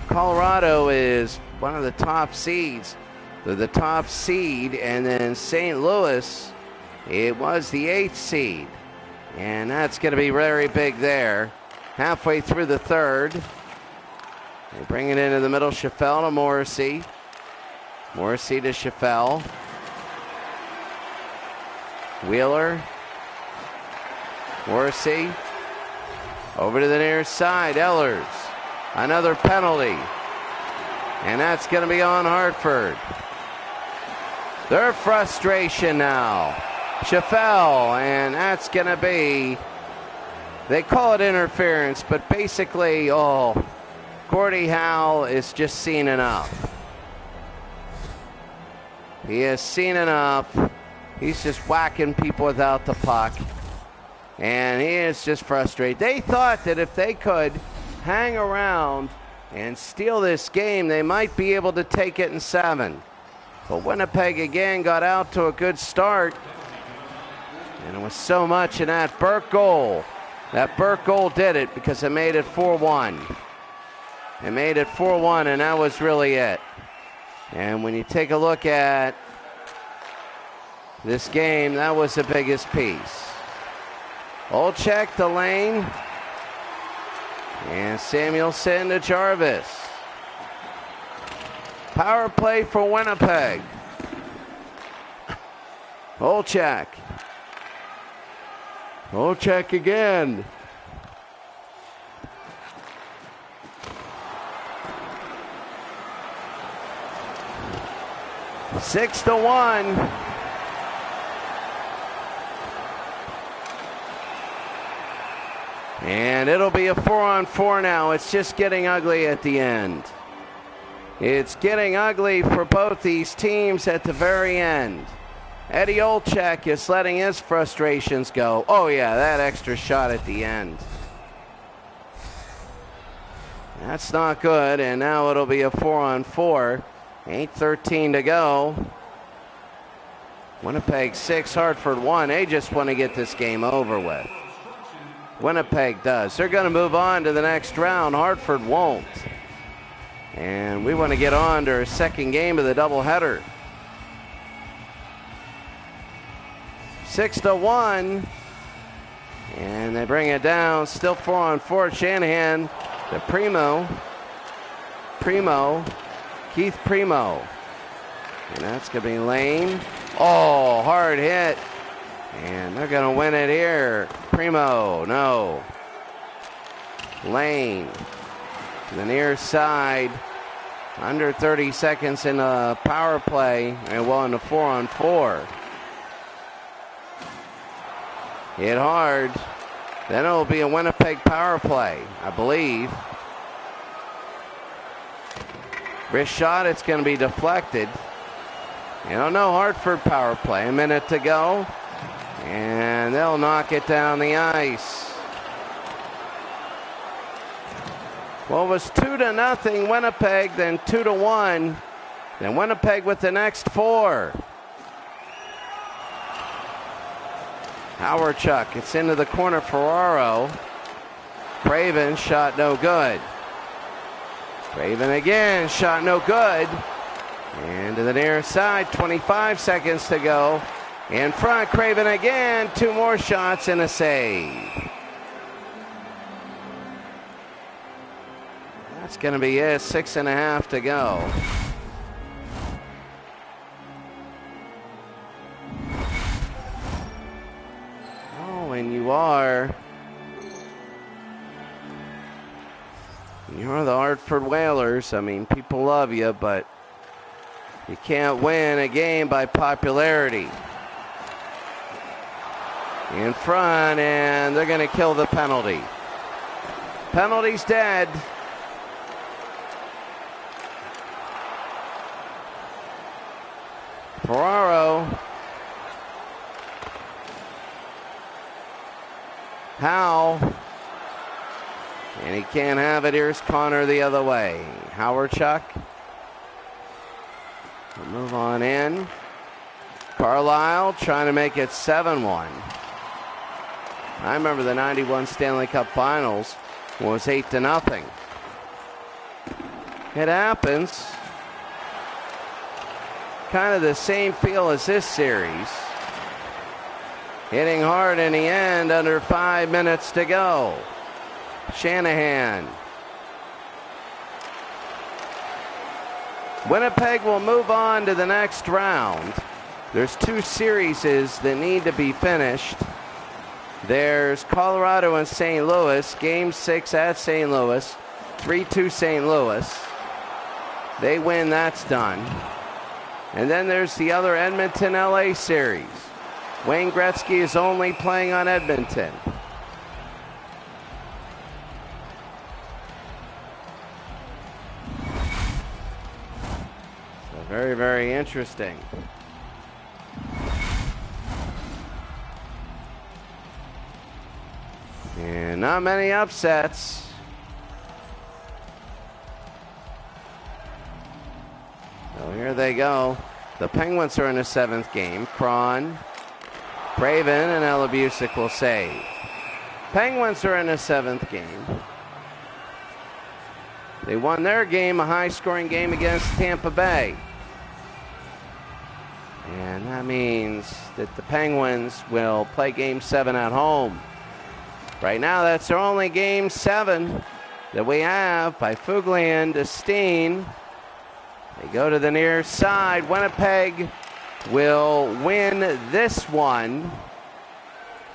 Colorado is one of the top seeds. They're the top seed, and then St. Louis, it was the 8th seed. And that's going to be very big there. Halfway through the third. They bring it into the middle. Chaffel to Morrissey. Morrissey to Chaffel. Wheeler. Morrissey. Over to the near side. Ehlers. Another penalty. And that's going to be on Hartford. Their frustration now. Chaffel, and that's going to be, they call it interference, but basically, Gordie Howe is just seen enough. He has seen enough. He's just whacking people without the puck. And he is just frustrated. They thought that if they could hang around and steal this game, they might be able to take it in 7. But Winnipeg again got out to a good start. And it was so much in that Burke goal. That Burke goal did it because it made it 4-1. It made it 4-1, and that was really it. And when you take a look at this game, that was the biggest piece. Olczyk to Lane. And Samuelson to Jarvis. Power play for Winnipeg. Olczyk. Olczyk again. Six to 1. And it'll be a 4-on-4 now. It's just getting ugly at the end. It's getting ugly for both these teams at the very end. Eddie Olczyk is letting his frustrations go. Oh yeah, that extra shot at the end. That's not good, and now it'll be a 4-on-4. 8:13 to go. Winnipeg 6, Hartford 1. They just want to get this game over with. Winnipeg does. They're going to move on to the next round. Hartford won't. And we want to get on to our second game of the doubleheader. 6 to 1. And they bring it down. Still 4-on-4. Shanahan to Primo. Keith Primo. And that's going to be Lane. Oh, hard hit. And they're going to win it here. Primo, no. Lane to the near side. Under 30 seconds in a power play. And well, in the 4-on-4. Hit hard. Then it'll be a Winnipeg power play, I believe. Wrist shot, it's going to be deflected. And no Hartford power play. A minute to go. And they'll knock it down the ice. Well, it was 2-0 Winnipeg, then 2-1. Then Winnipeg with the next 4. Howardchuk, it's into the corner. Ferraro. Craven, shot no good. Craven again, shot no good. And to the near side, 25 seconds to go. In front, Craven again, 2 more shots and a save. That's going to be it, 6.5 to go. Oh, and you're the Hartford Whalers. I mean, people love you, but you can't win a game by popularity. in front, and they're going to kill the penalty. Penalty's dead. Ferraro. Howe. And he can't have it. Here's Connor the other way. Howardchuk. We'll move on in. Carlisle trying to make it 7-1. I remember the 91 Stanley Cup Finals was 8-0. It happens. Kind of the same feel as this series. Hitting hard in the end, under 5 minutes to go. Shanahan. Winnipeg will move on to the next round. There's 2 series that need to be finished. There's Colorado and St. Louis, Game 6 at St. Louis, 3-2 St. Louis. They win, that's done. And then there's the other Edmonton-LA series. Wayne Gretzky is only playing on Edmonton. So very, very interesting. And not many upsets. So here they go. The Penguins are in the 7th game. Cron, Craven, and Elabusic will save. Penguins are in the 7th game. They won their game, a high-scoring game against Tampa Bay. And that means that the Penguins will play Game 7 at home. Right now, that's their only Game 7 that we have. By Fuglian to Steen. They go to the near side. Winnipeg will win this one.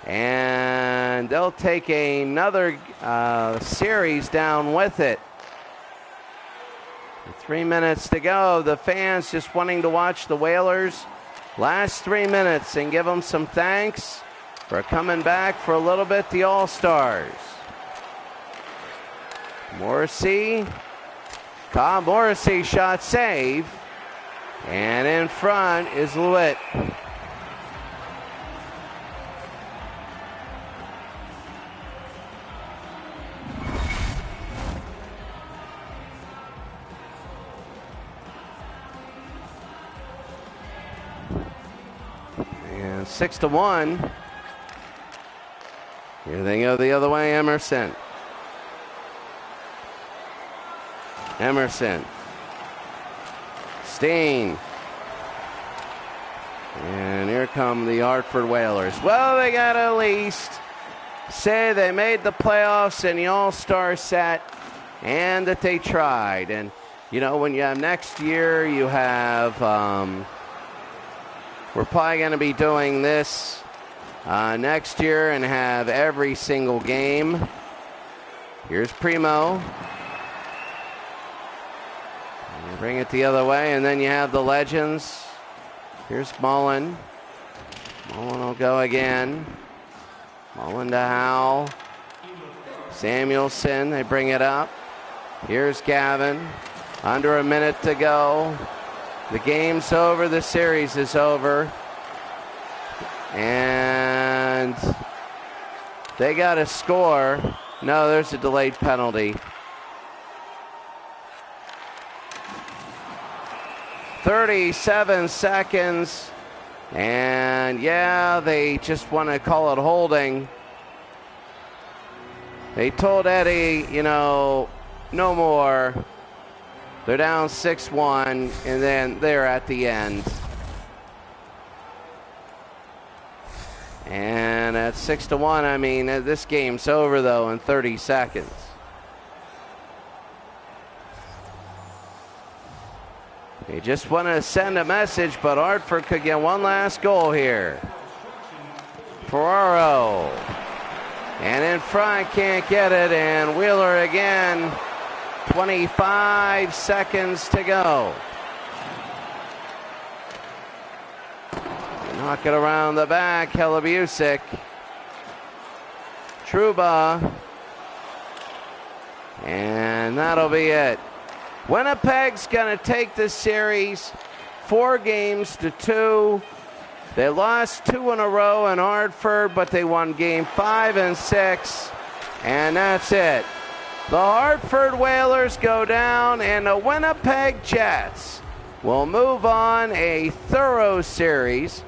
And they'll take another series down with it. 3 minutes to go. The fans just wanting to watch the Whalers last 3 minutes and give them some thanks for coming back for a little bit, the All-Stars. Morrissey. Cobb Morrissey shot save. And in front is Lewitt. And 6-1. Here they go the other way, Emerson. Emerson. Steen. And here come the Hartford Whalers. Well, they got to at least say they made the playoffs in the All-Star set and that they tried. And, you know, when you have next year, you have, we're probably going to be doing this next year and have every single game. Here's Primo. You bring it the other way, and then you have the legends. Here's Mullen. Mullen will go again. Mullen to Howe. Samuelson, they bring it up. Here's Gavin. Under a minute to go. The game's over. The series is over. And they got to score. No, there's a delayed penalty. 37 seconds. And yeah, they just want to call it holding. They told Eddie, you know, no more. They're down 6-1, and then they're at the end. And at 6-1, I mean, this game's over, though, in 30 seconds. They just want to send a message, but Hartford could get one last goal here. Ferraro. And in front, can't get it, and Wheeler again. 25 seconds to go. Knock it around the back, Helabusic. Trouba. And that'll be it. Winnipeg's going to take this series 4-2. They lost 2 in a row in Hartford, but they won game 5 and 6. And that's it. The Hartford Whalers go down, and the Winnipeg Jets will move on a thorough series.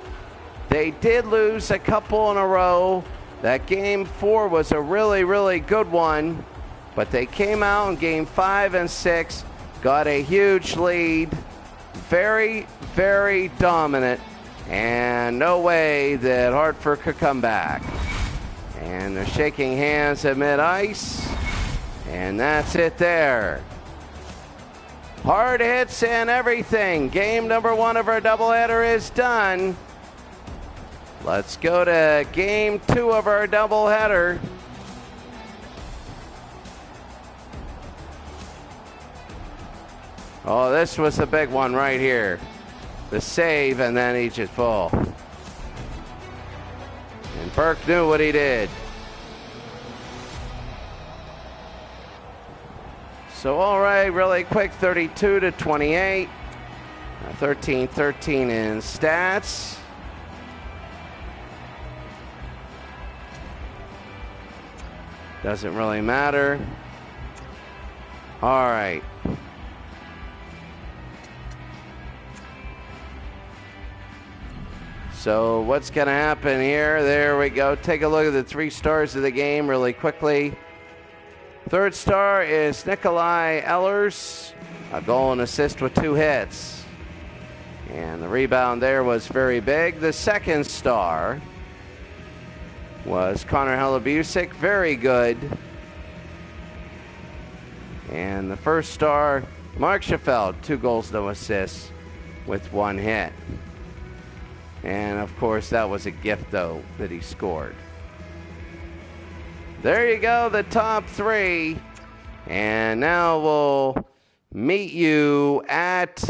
They did lose a couple in a row. That game 4 was a really, really good one. But they came out in game 5 and 6, got a huge lead. Very, very dominant. And no way that Hartford could come back. And they're shaking hands at mid-ice. And that's it there. Hard hits and everything. Game number 1 of our doubleheader is done. Let's go to game 2 of our doubleheader. Oh, this was the big one right here. The save, and then he just fall. And Burke knew what he did. So, all right, really quick, 32-28. 13-13 in stats. Doesn't really matter. All right. So what's going to happen here? There we go. Take a look at the 3 stars of the game really quickly. Third star is Nikolai Ehlers, a goal and assist with 2 hits. And the rebound there was very big. The second star was Connor Hellebusik, very good. And the first star, Mark Sheffield, 2 goals, no assists with 1 hit. And, of course, that was a gift, though, that he scored. There you go, the top 3. And now we'll meet you at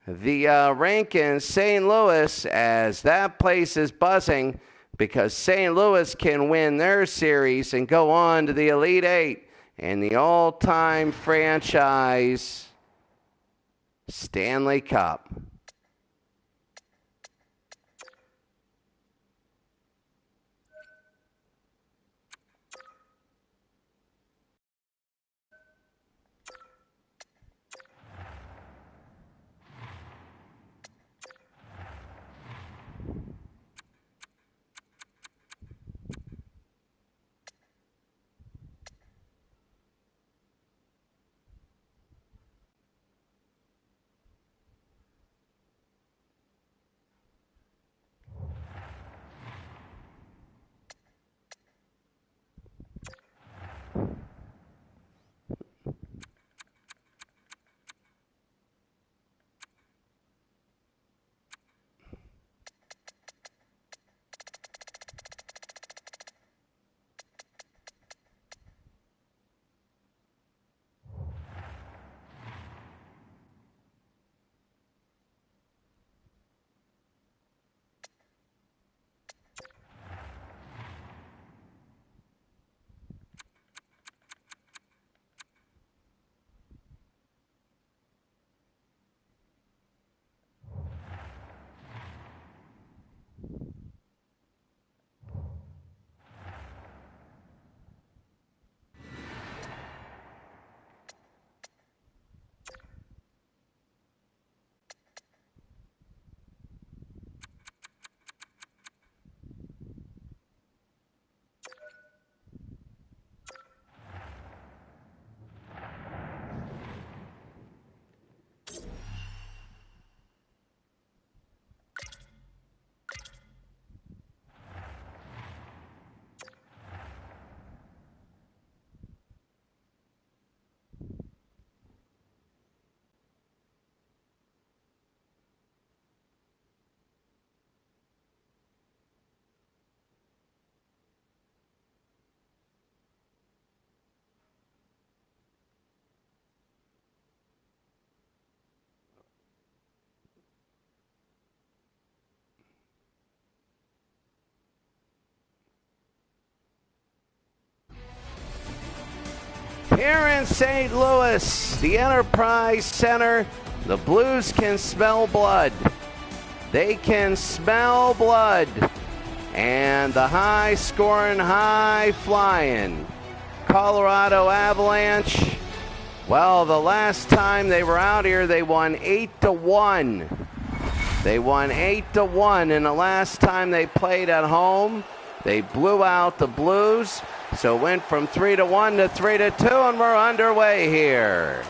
the rink in St. Louis, as that place is buzzing because St. Louis can win their series and go on to the Elite 8 and the all-time franchise Stanley Cup. Here in St. Louis, the Enterprise Center, the Blues can smell blood. They can smell blood. And the high-scoring, high-flying Colorado Avalanche, well, the last time they were out here, they won 8-1. They won 8-1, and the last time they played at home, they blew out the Blues. So it went from 3-1 to 3-2, and we're underway here.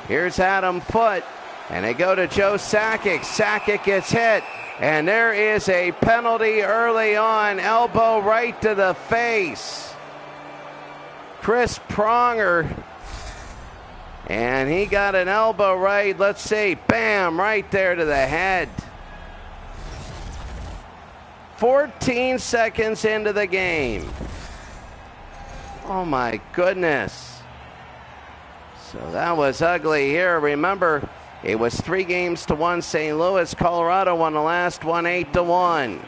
Here's Adam Foote, and they go to Joe Sakic. Sakic gets hit, and there is a penalty early on, elbow right to the face. Chris Pronger, and he got an elbow right, let's see, bam, right there to the head. 14 seconds into the game. Oh my goodness. So that was ugly here. Remember, it was 3-1 St. Louis. Colorado won the last one 8-1.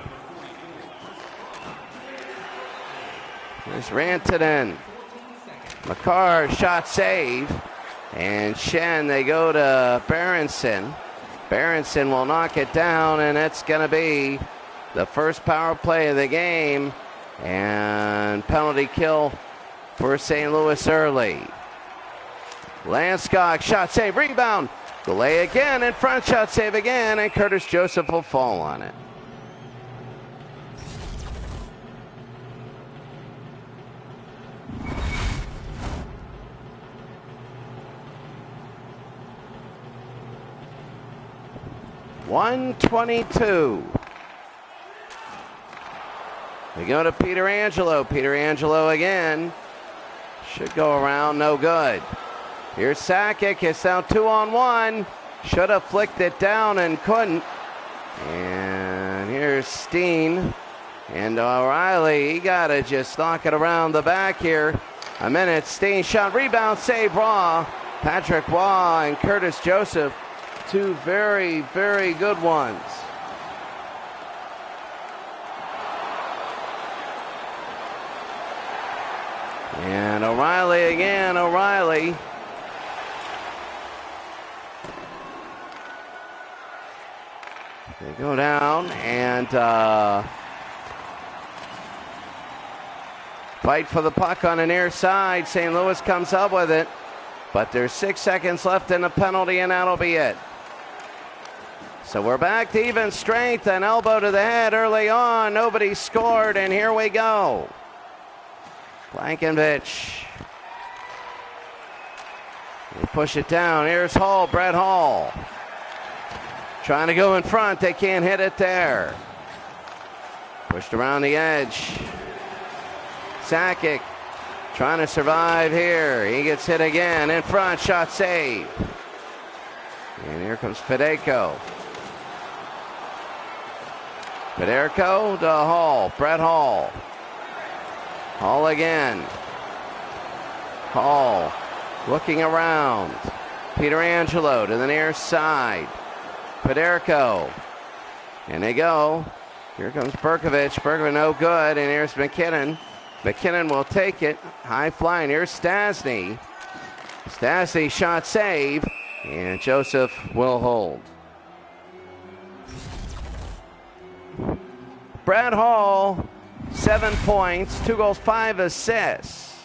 Here's Rantanen. McCarr, shot save. And Shen, they go to Berenson. Berenson will knock it down, and it's going to be the first power play of the game. And penalty kill for St. Louis early. Landeskog, shot save, rebound. Delay again, in front, shot save again, and Curtis Joseph will fall on it. .122. We go to Pietrangelo. Pietrangelo again. Should go around, no good. Here's Sakic, it's now 2-on-1. Should have flicked it down and couldn't. And here's Steen. And O'Reilly, he got to just knock it around the back here. A minute, Steen shot, rebound, save, Waugh. Patrick Waugh and Curtis Joseph, two very, very good ones. And O'Reilly again, O'Reilly. They go down and fight for the puck on the near side. St. Louis comes up with it, but there's 6 seconds left in the penalty, and that'll be it. So we're back to even strength. An elbow to the head early on. Nobody scored, and here we go. Blankovich. They push it down. Here's Hall, Brett Hall. Trying to go in front. They can't hit it there. Pushed around the edge. Sakic trying to survive here. He gets hit again. In front. Shot save. And here comes Federico. Federico to Hall. Brett Hall. Hall again. Hall looking around. Pietrangelo to the near side. Federico. And they go. Here comes Berkovich. Berkovich no good. And here's McKinnon. McKinnon will take it. High flying. Here's Stastny. Stastny shot save. And Joseph will hold. Brad Hall, 7 points, 2 goals, 5 assists.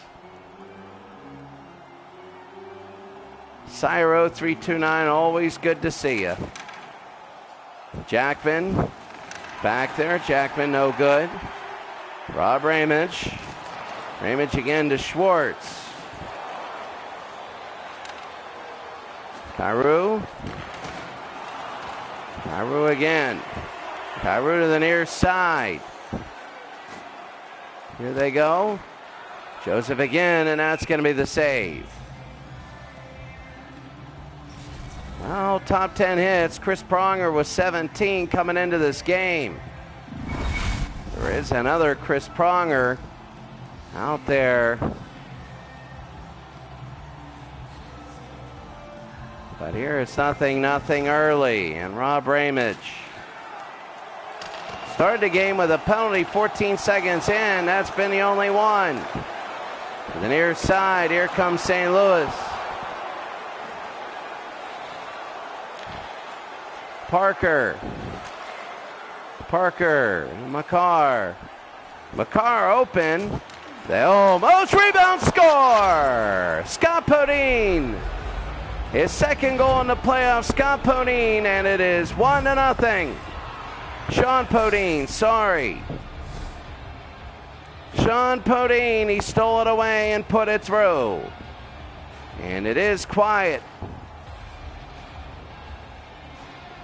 Cyro 329, always good to see you. Jackman back there. Jackman no good. Rob Ramage. Ramage again to Schwartz. Kyrou. Kyrou again. Kyrou to the near side. Here they go. Joseph again, and that's going to be the save. Well, top 10 hits. Chris Pronger was 17 coming into this game. There is another Chris Pronger out there. But here it's nothing early. And Rob Ramage started the game with a penalty 14 seconds in. That's been the only one. To the near side, here comes St. Louis. Parker, Makar open. They almost rebound score. Scott Podine. His second goal in the playoffs, Scott Podine, and it is 1-0. Sean Podine, sorry. Sean Podine, he stole it away and put it through. And it is quiet.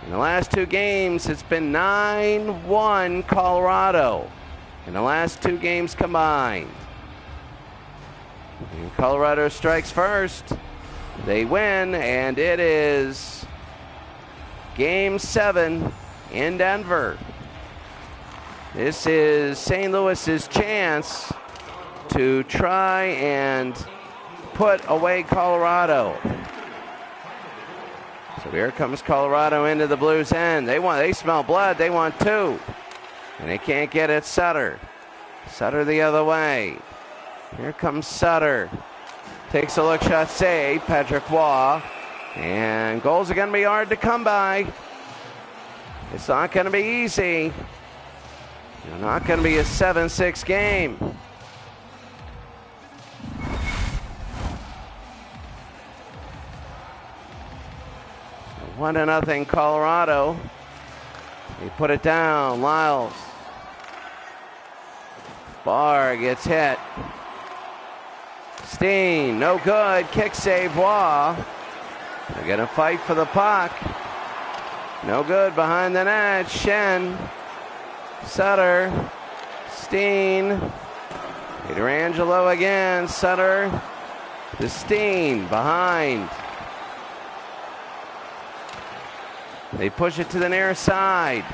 In the last two games, it's been 9-1 Colorado. In the last two games combined. And Colorado strikes first. They win, and it is Game 7 in Denver. This is St. Louis's chance to try and put away Colorado. So here comes Colorado into the Blues' end. They smell blood. They want two. And they can't get it. Sutter the other way. Here comes Sutter. Takes a look shot, save. Patrick Waugh. And goals are going to be hard to come by. It's not going to be easy. It's not going to be a 7-6 game. So 1-0 Colorado. They put it down. Lyles. Barr gets hit. Steen, no good. Kick save, Waugh. They're going to fight for the puck. No good behind the net. Shen. Sutter. Steen. Pietrangelo again. Sutter. To Steen. Behind. They push it to the near side.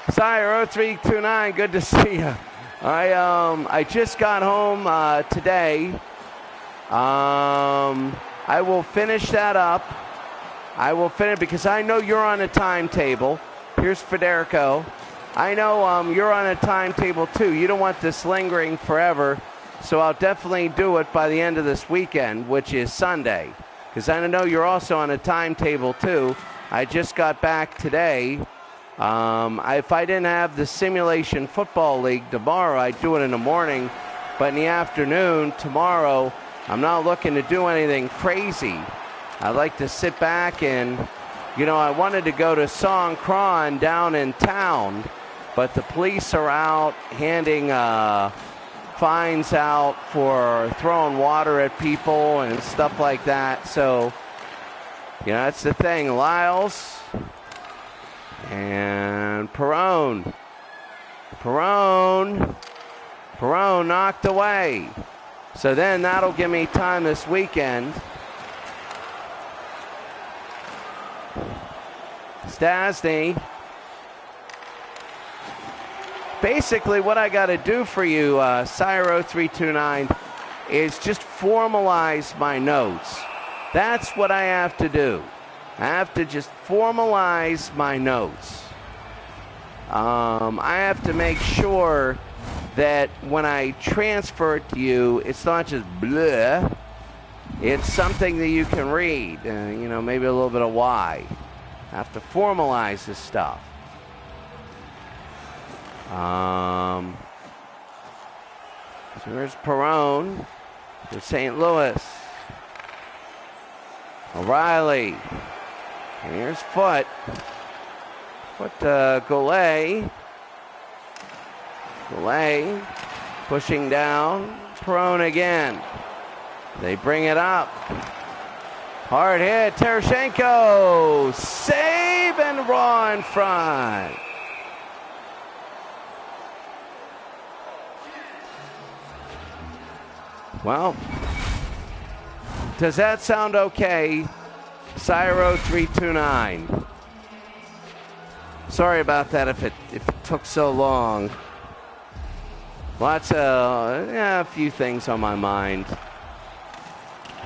Sire 0329, good to see you. I just got home today. I will finish that up. I will finish because I know you're on a timetable. Here's Federico. I know you're on a timetable too. You don't want this lingering forever. So I'll definitely do it by the end of this weekend, which is Sunday. Because I know you're also on a timetable too. I just got back today. If I didn't have the Simulation Football League tomorrow, I'd do it in the morning. But in the afternoon, tomorrow, I'm not looking to do anything crazy. I'd like to sit back and, I wanted to go to Songkran down in town, but the police are out handing fines out for throwing water at people and stuff like that. So, that's the thing. Lyles. And Perrone knocked away. So then that'll give me time this weekend. Stasny. Basically what I got to do for you, Sire 0329, is just formalize my notes. That's what I have to do. I have to just formalize my notes. I have to make sure that when I transfer it to you, it's not just bleh. It's something that you can read. Maybe a little bit of why. I have to formalize this stuff. So here's Perrone for St. Louis. O'Reilly. And here's Foote. Goulet. Goulet pushing down. Perrone again. They bring it up. Hard hit. Terashenko. Save and Raw in front. Well, does that sound okay? Sire 0329. Sorry about that if it took so long. A few things on my mind.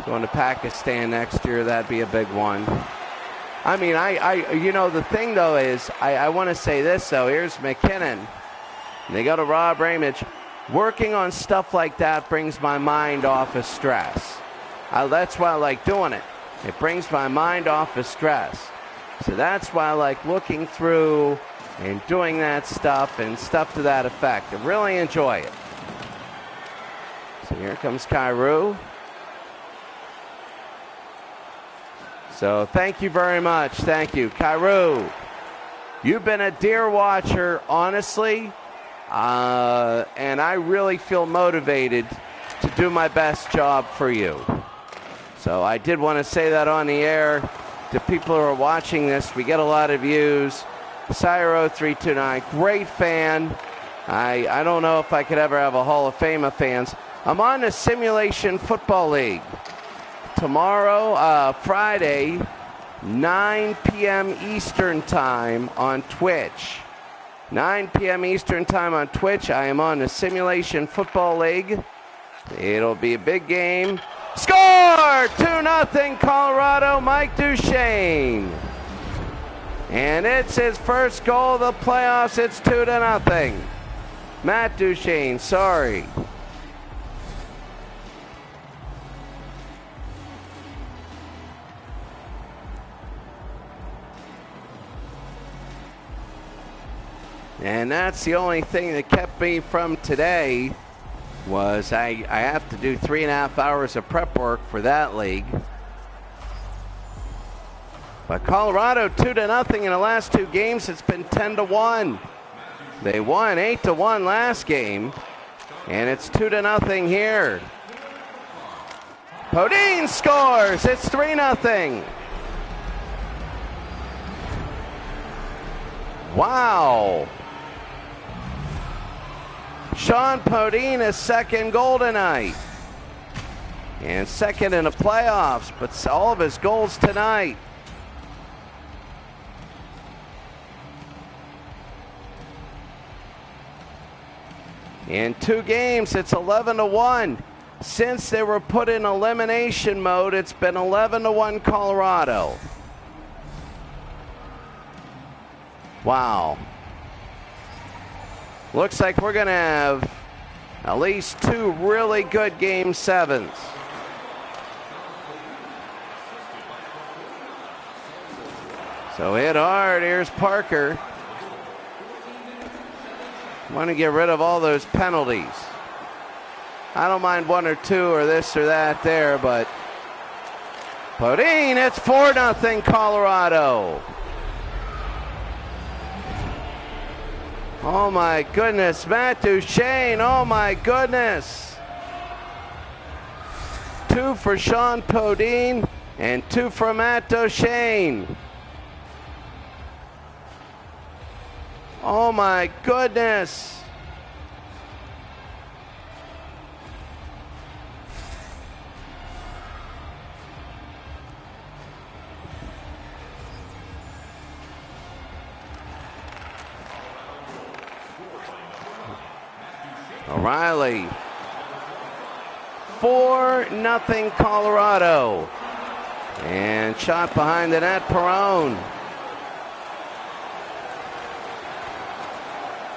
Going to Pakistan next year, that'd be a big one. I mean, the thing though is, I want to say this though. Here's McKinnon. They go to Rob Ramage. Working on stuff like that brings my mind off of stress. That's why I like doing it. It brings my mind off of stress. So that's why I like looking through and doing that stuff and stuff to that effect. I really enjoy it. So here comes Kyrou. So thank you very much. Thank you. Kyrou, you've been a deer watcher, honestly. And I really feel motivated to do my best job for you. So I did want to say that on the air to people who are watching this. We get a lot of views. Sire0329, great fan. I don't know if I could ever have a Hall of Fame of fans. I'm on the Simulation Football League. Tomorrow, Friday, 9 p.m. Eastern Time on Twitch. 9 p.m. Eastern Time on Twitch. I am on the Simulation Football League. It'll be a big game. Score! 2-0 Colorado, Mike Duchesne. And it's his first goal of the playoffs. It's 2-0. Matt Duchesne, sorry. And that's the only thing that kept me from today was I have to do 3.5 hours of prep work for that league. But Colorado 2-0 in the last two games. It's been 10-1. They won 8-1 last game, and it's 2-0 here. Podine scores. It's 3-0. Wow. Sean Podine, his second goal tonight. And second in the playoffs, but all of his goals tonight. In two games, it's 11-1. Since they were put in elimination mode, it's been 11-1 Colorado. Wow. Looks like we're going to have at least two really good Game 7s. So hit hard. Here's Parker. Want to get rid of all those penalties. I don't mind one or two or this or that there, but Podine, it's 4-0 Colorado. Oh my goodness, Matt Duchesne, oh my goodness. 2 for Sean Podine and 2 for Matt Duchesne. Oh my goodness. O'Reilly. 4-0 Colorado. And shot behind the net, Perrone.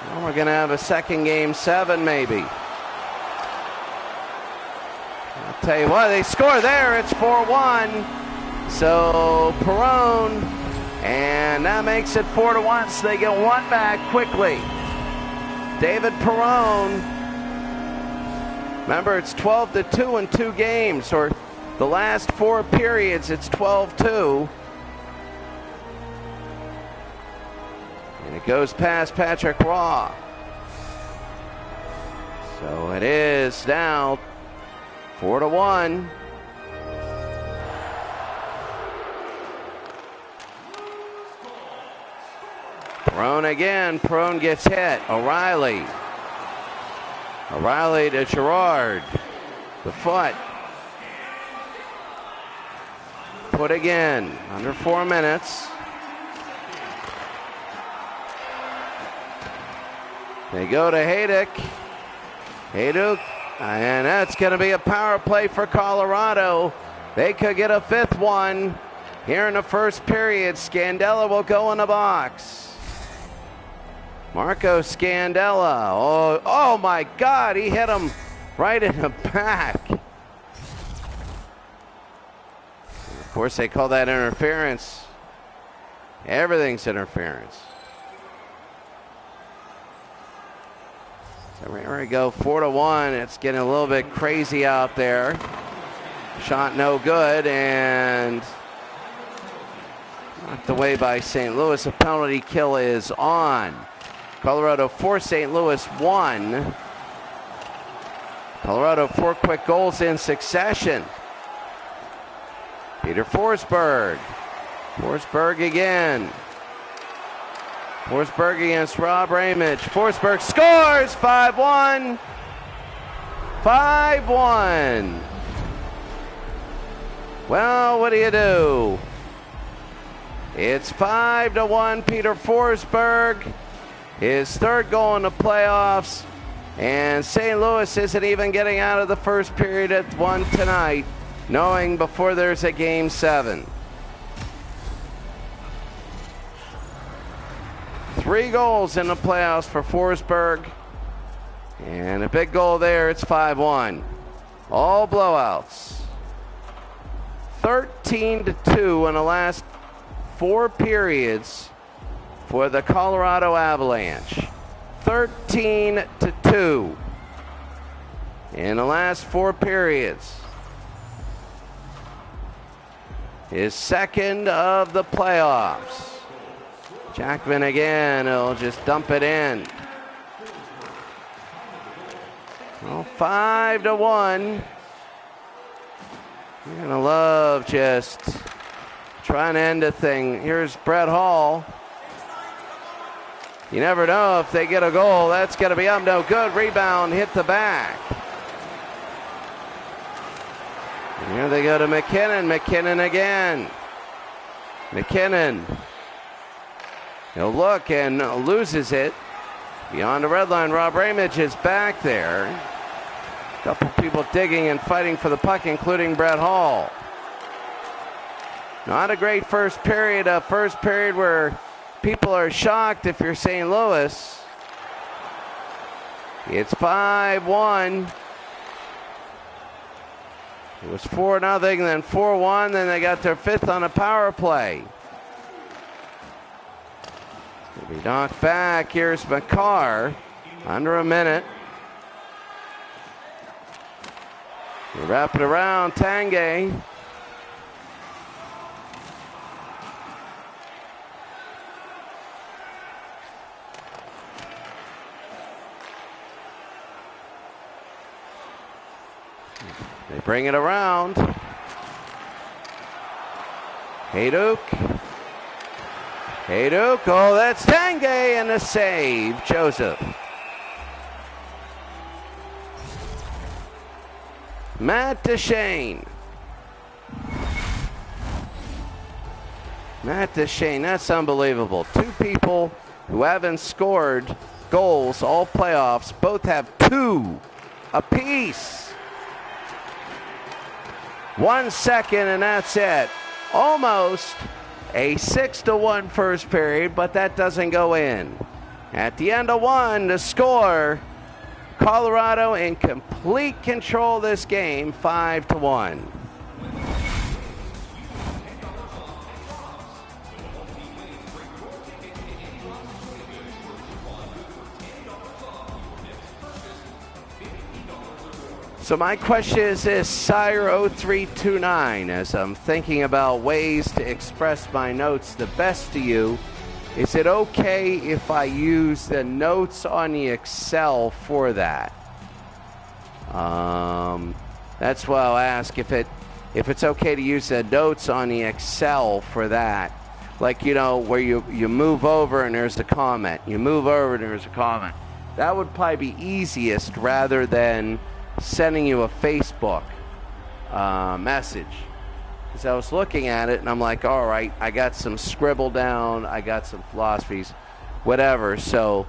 Well, we're going to have a second Game 7 maybe. I'll tell you what, they score there. It's 4-1. So Perrone, and that makes it 4-1. So they get one back quickly. David Perrone. Remember, it's 12-2 in 2 games, or the last 4 periods, it's 12-2. And it goes past Patrick Raw. So it is now 4-1. Perrone again. Perrone gets hit. O'Reilly. O'Reilly to Girard. The foot. Put again. Under 4 minutes. They go to Hayduk. Hayduk. And that's going to be a power play for Colorado. They could get a 5th one here in the first period. Scandella will go in the box. Marco Scandella. Oh my God, he hit him right in the back. Of course, they call that interference. Everything's interference. So here we go, 4-1. It's getting a little bit crazy out there. Shot no good, and knocked away by St. Louis. A penalty kill is on. Colorado 4, St. Louis 1. Colorado 4 quick goals in succession. Peter Forsberg. Forsberg again. Forsberg against Rob Ramage. Forsberg scores! 5-1. 5-1. Well, what do you do? It's 5-1. Peter Forsberg. His third goal in the playoffs. And St. Louis isn't even getting out of the first period at 1 tonight, knowing before there's a Game 7. 3 goals in the playoffs for Forsberg. And a big goal there. It's 5-1. All blowouts. 13-2 in the last 4 periods for the Colorado Avalanche. 13-2 in the last 4 periods. His second of the playoffs. Jackman again, he'll just dump it in. Well, 5-1. You're gonna love just trying to end a thing. Here's Brett Hall. You never know if they get a goal. That's gonna be up, no good. Rebound, hit the back. And here they go to McKinnon. McKinnon again. McKinnon. He'll look and loses it. Beyond the red line, Rob Ramage is back there. A couple people digging and fighting for the puck, including Brett Hall. Not a great first period. A first period where people are shocked if you're St. Louis. It's 5-1. It was 4-0, then 4-1, then they got their 5th on a power play. Be knocked back. Here's McCarr. Under a minute. We wrap it around. Tanguay. They bring it around. Hayduk. Hayduk, oh, that's Tanguay, and a save, Joseph. Matt Duchene. Matt Duchene, that's unbelievable. 2 people who haven't scored goals all playoffs, both have 2 apiece. 1 second, and that's it. Almost a 6-1 first period, but that doesn't go in. At the end of 1, the score, Colorado in complete control of this game, 5-1. So my question is this, Sire0329, as I'm thinking about ways to express my notes the best to you, is it okay if I use the notes on the Excel for that? That's why I'll ask if it's okay to use the notes on the Excel for that. Like, you know, where you move over and there's a comment. You move over and there's a comment. That would probably be easiest rather than sending you a Facebook message. Because I was looking at it and I'm like, all right, I got some scribble down, I got some philosophies, whatever. So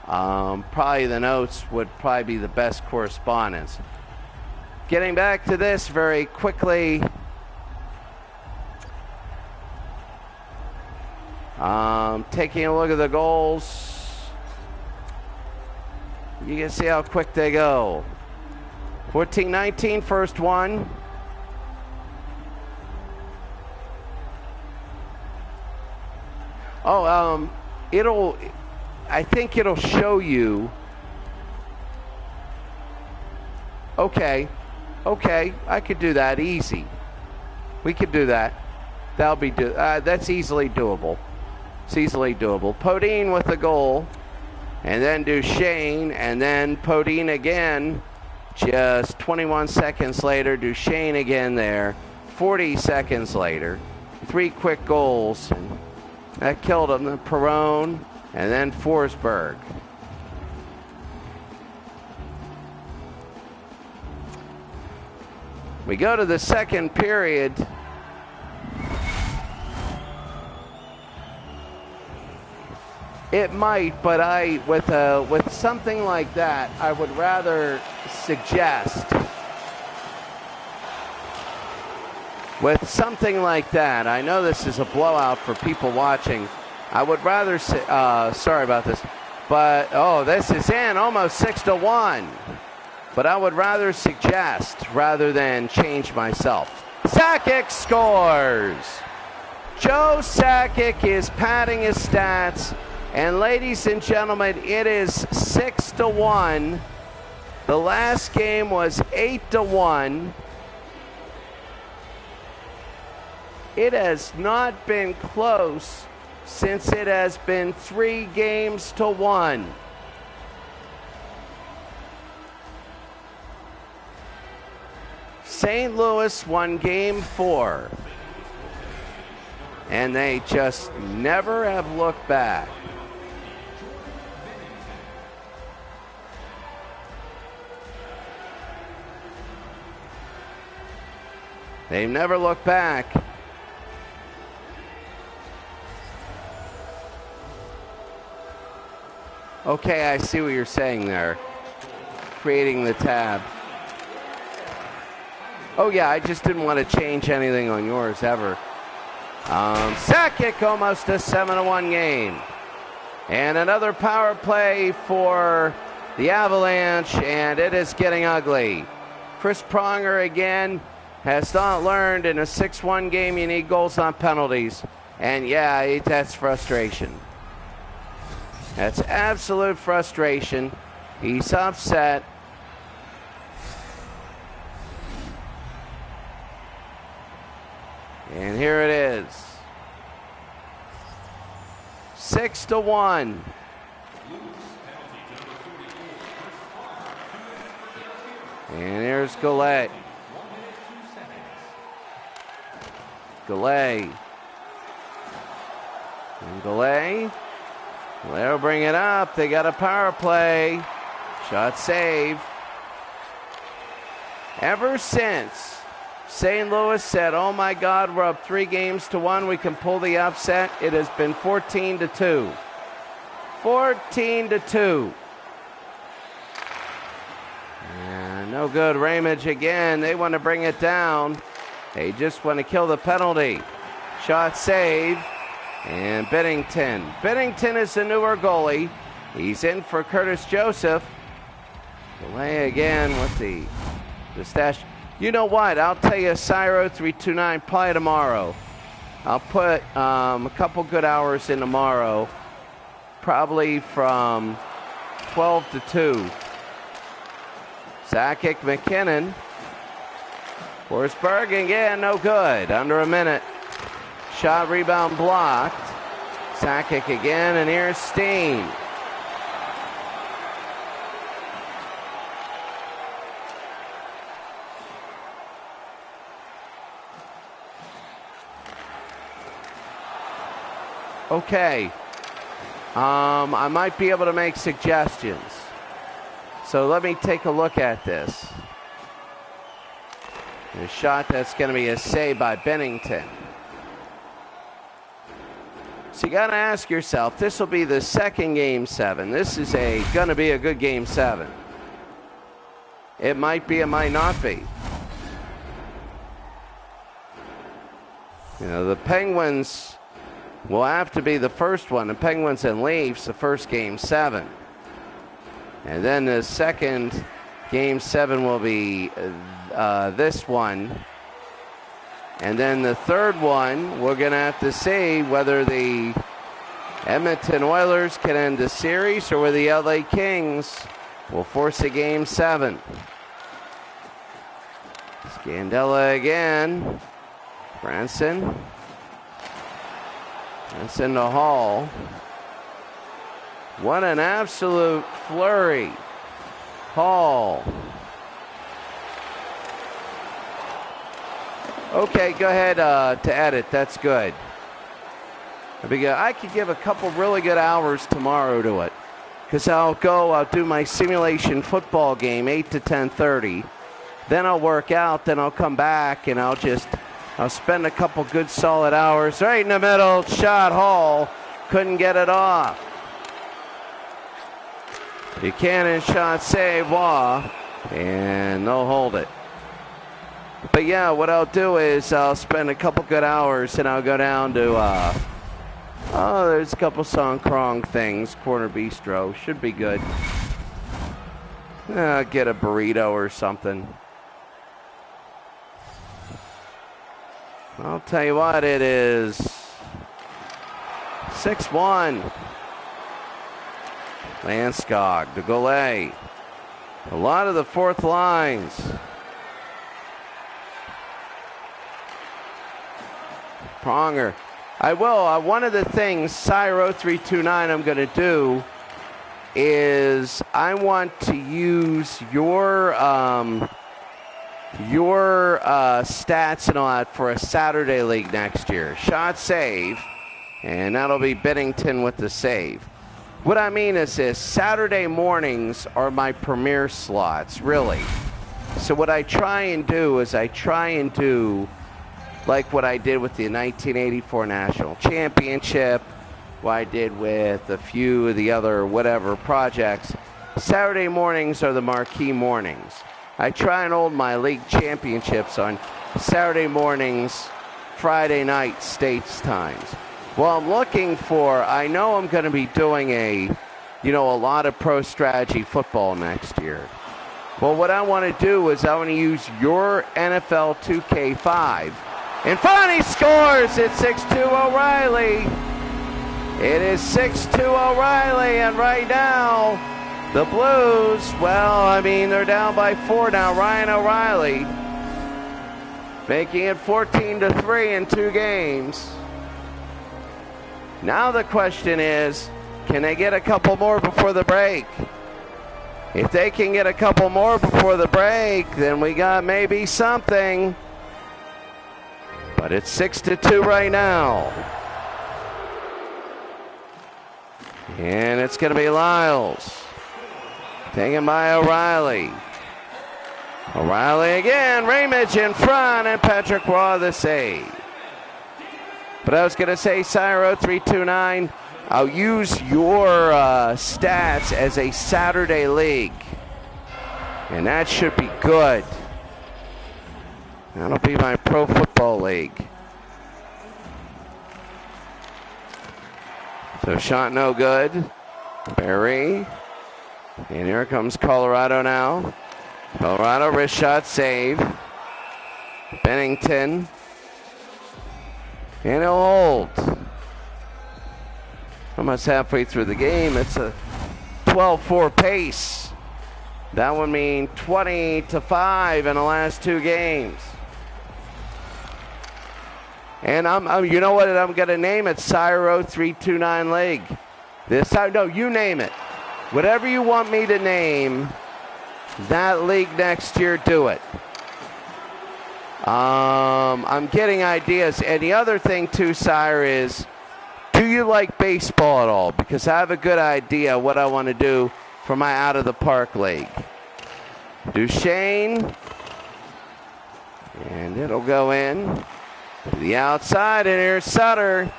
probably the notes would probably be the best correspondence. Getting back to this very quickly. Taking a look at the goals. You can see how quick they go. 14-19, first one. Oh, I think it'll show you. Okay, I could do that easy. We could do that. That's easily doable. It's easily doable. Podine with the goal, and then Duchesne, and then Podine again. Just 21 seconds later, Duchesne again there. 40 seconds later, 3 quick goals. And that killed him. Perron, and then Forsberg. We go to the second period. It might, but with something like that, I would rather suggest. With something like that, I know this is a blowout for people watching. I would rather sorry about this, but this is in almost 6-1. But I would rather suggest rather than change myself. Sakic scores. Joe Sakic is padding his stats. And ladies and gentlemen, it is 6-1. The last game was 8-1. It has not been close since it has been 3-1. St. Louis won Game 4, and they just never have looked back. They've never looked back. Okay, I see what you're saying there. Creating the tab. Oh yeah, I just didn't want to change anything on yours ever. Sakic almost a 7-1 game. And another power play for the Avalanche, and it is getting ugly. Chris Pronger again has not learned in a 6-1 game you need goals on penalties. And yeah, that's frustration. That's absolute frustration. He's upset. And here it is. 6-1. And here's Goulet. Goulet. And Goulet. They'll bring it up. They got a power play. Shot save. Ever since St. Louis said, oh my God, we're up 3-1, we can pull the upset, it has been 14-2. 14-2. And no good. Ramage again. They want to bring it down. They just want to kill the penalty. Shot save. And Binnington. Binnington is the newer goalie. He's in for Curtis Joseph. Delay again with the stash. You know what? I'll tell you, Cyro329, play tomorrow. I'll put a couple good hours in tomorrow. Probably from 12 to 2. Sakic, McKinnon. Forsberg again, no good. Under a minute. Shot, rebound blocked. Sakic again, and here's Steen. Okay. I might be able to make suggestions. So let me take a look at this. A shot that's going to be a save by Binnington. So you got to ask yourself, this will be the second Game 7. This is going to be a good Game 7. It might be, it might not be. You know, the Penguins will have to be the first one. The Penguins and Leafs, the first Game 7. And then the second Game 7 will be this one. And then the third one, we're going to have to see whether the Edmonton Oilers can end the series or whether the LA Kings will force a Game 7. Scandella again. Branson. Branson to Hall. What an absolute flurry. Hall. Okay, go ahead to edit. That's good. I could give a couple really good hours tomorrow to it. Because I'll do my simulation football game 8 to 10:30. Then I'll work out. Then I'll come back and I'll spend a couple good solid hours. Right in the middle, shot. Hall couldn't get it off. Buchanan shot save, Waugh, and they'll hold it. But yeah, what I'll do is I'll spend a couple good hours and I'll go down to, there's a couple Song Krong things, Corner Bistro, should be good. Get a burrito or something. I'll tell you what, it is 6-1. Landskog to Goulet. A lot of the fourth lines. Pronger. I will. One of the things, Sire0329, I'm going to do is I want to use your stats and all that for a Saturday league next year. Shot save, and that'll be Binnington with the save. What I mean is this, Saturday mornings are my premier slots, really. So what I try and do is like what I did with the 1984 National Championship, what I did with a few of the other whatever projects. Saturday mornings are the marquee mornings. I try and hold my league championships on Saturday mornings, Friday night states times. Well, I'm looking for, I know I'm going to be doing a lot of pro strategy football next year. Well, what I want to do is I want to use your NFL 2K5. In front, he scores! It's 6-2 O'Reilly. It is 6-2 O'Reilly, and right now, the Blues, they're down by 4 now. Ryan O'Reilly making it 14-3 in 2 games. Now the question is, can they get a couple more before the break? If they can get a couple more before the break, then we got maybe something. But it's 6-2 right now. And it's going to be Lyles. Taken by O'Reilly. O'Reilly again. Ramage in front, and Patrick Waugh the save. But I was going to say, Sire0329, I'll use your stats as a Saturday league. And that should be good. That'll be my pro football league. So shot no good. Barry. And here comes Colorado now. Colorado wrist shot save. Binnington. And he'll hold. Almost halfway through the game. It's a 12-4 pace. That would mean 20-5 in the last 2 games. And you know what I'm going to name it? Sire0329 League. No, you name it. Whatever you want me to name that league next year, do it. I'm getting ideas. And the other thing too, Sire, is do you like baseball at all? Because I have a good idea what I want to do for my Out of the Park league. Duchesne. And it'll go in to the outside, and here's Sutter.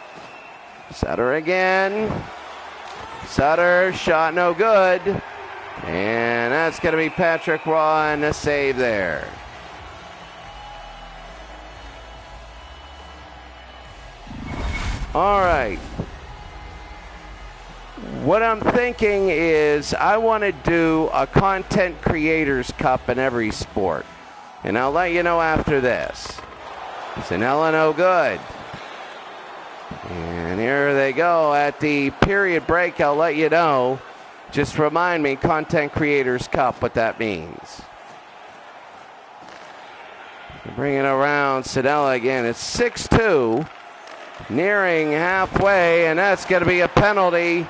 Sutter again. Sutter, shot no good. And that's going to be Patrick Waugh and the save there. All right. What I'm thinking is I want to do a Content Creators Cup in every sport. And I'll let you know after this. StL no good. And here they go at the period break. I'll let you know. Just remind me, Content Creators Cup, what that means. Bring it around, StL again. It's 6-2, nearing halfway, and that's going to be a penalty.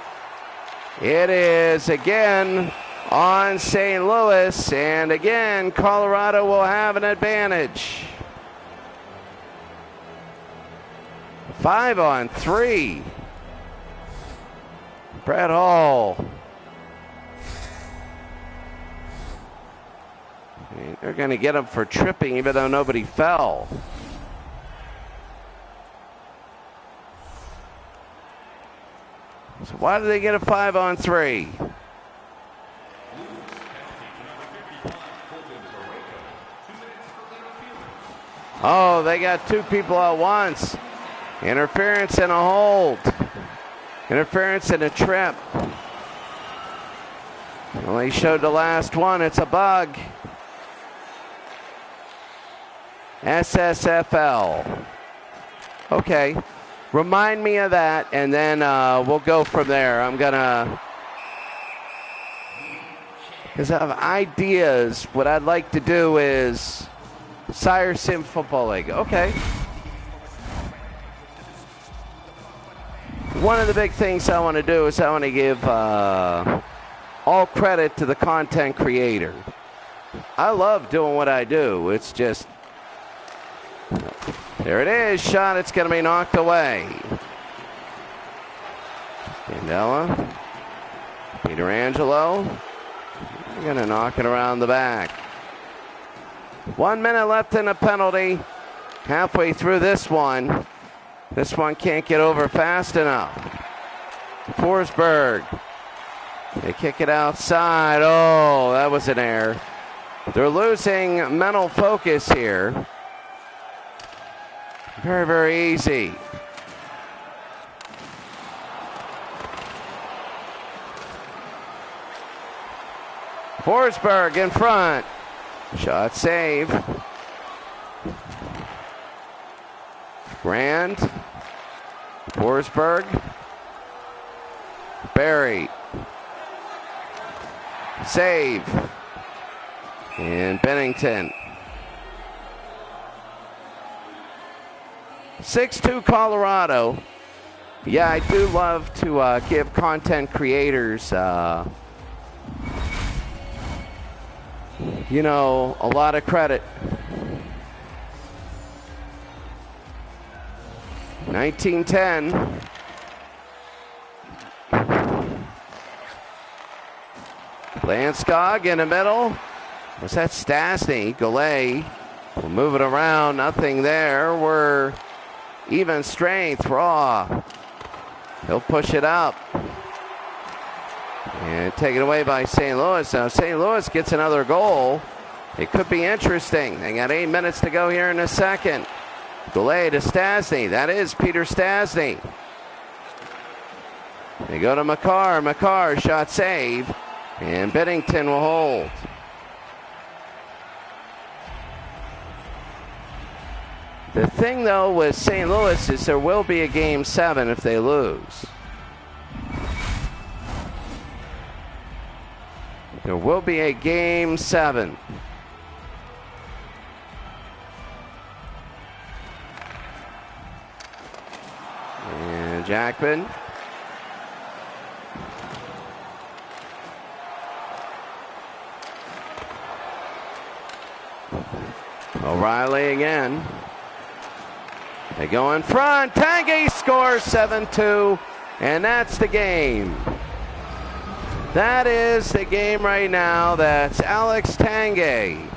It is again on St. Louis, and again, Colorado will have an advantage. 5-on-3. Brett Hall. They're going to get him for tripping, even though nobody fell. So why did they get a 5-on-3? Oh, they got two people at once. Interference and a hold. Interference and a trip. Well, they showed the last one. It's a bug. SSFL. Okay. Remind me of that, and then we'll go from there. I'm going to... because I have ideas. What I'd like to do is Sire Sim Football League. Okay. One of the big things I want to do is I want to give all credit to the content creator. I love doing what I do. It's just... there it is. Shot. It's going to be knocked away. Scandella. Peter Angelo. They're going to knock it around the back. 1 minute left in the penalty. Halfway through this one. This one can't get over fast enough. Forsberg. They kick it outside. Oh, that was an error. They're losing mental focus here. Very, very easy. Forsberg in front. Shot save. Grand. Forsberg. Barry. Save. And Bennington. 6-2 Colorado. Yeah, I do love to give content creators, you know, a lot of credit. 1910. Landskog in the middle. Was that Stastny? Goulet will move it around. Nothing there. We're even strength. Raw. He'll push it up. And taken away by St. Louis. Now St. Louis gets another goal. It could be interesting. They got 8 minutes to go here in a second. Goulet to Stastny. That is Peter Stastny. They go to Makar. Makar, shot save. And Bennington will hold. The thing, though, with St. Louis is there will be a Game 7 if they lose. There will be a Game 7. And Jackman. O'Reilly again. They go in front. Tanguay scores 7-2, and that's the game. That is the game right now. That's Alex Tanguay.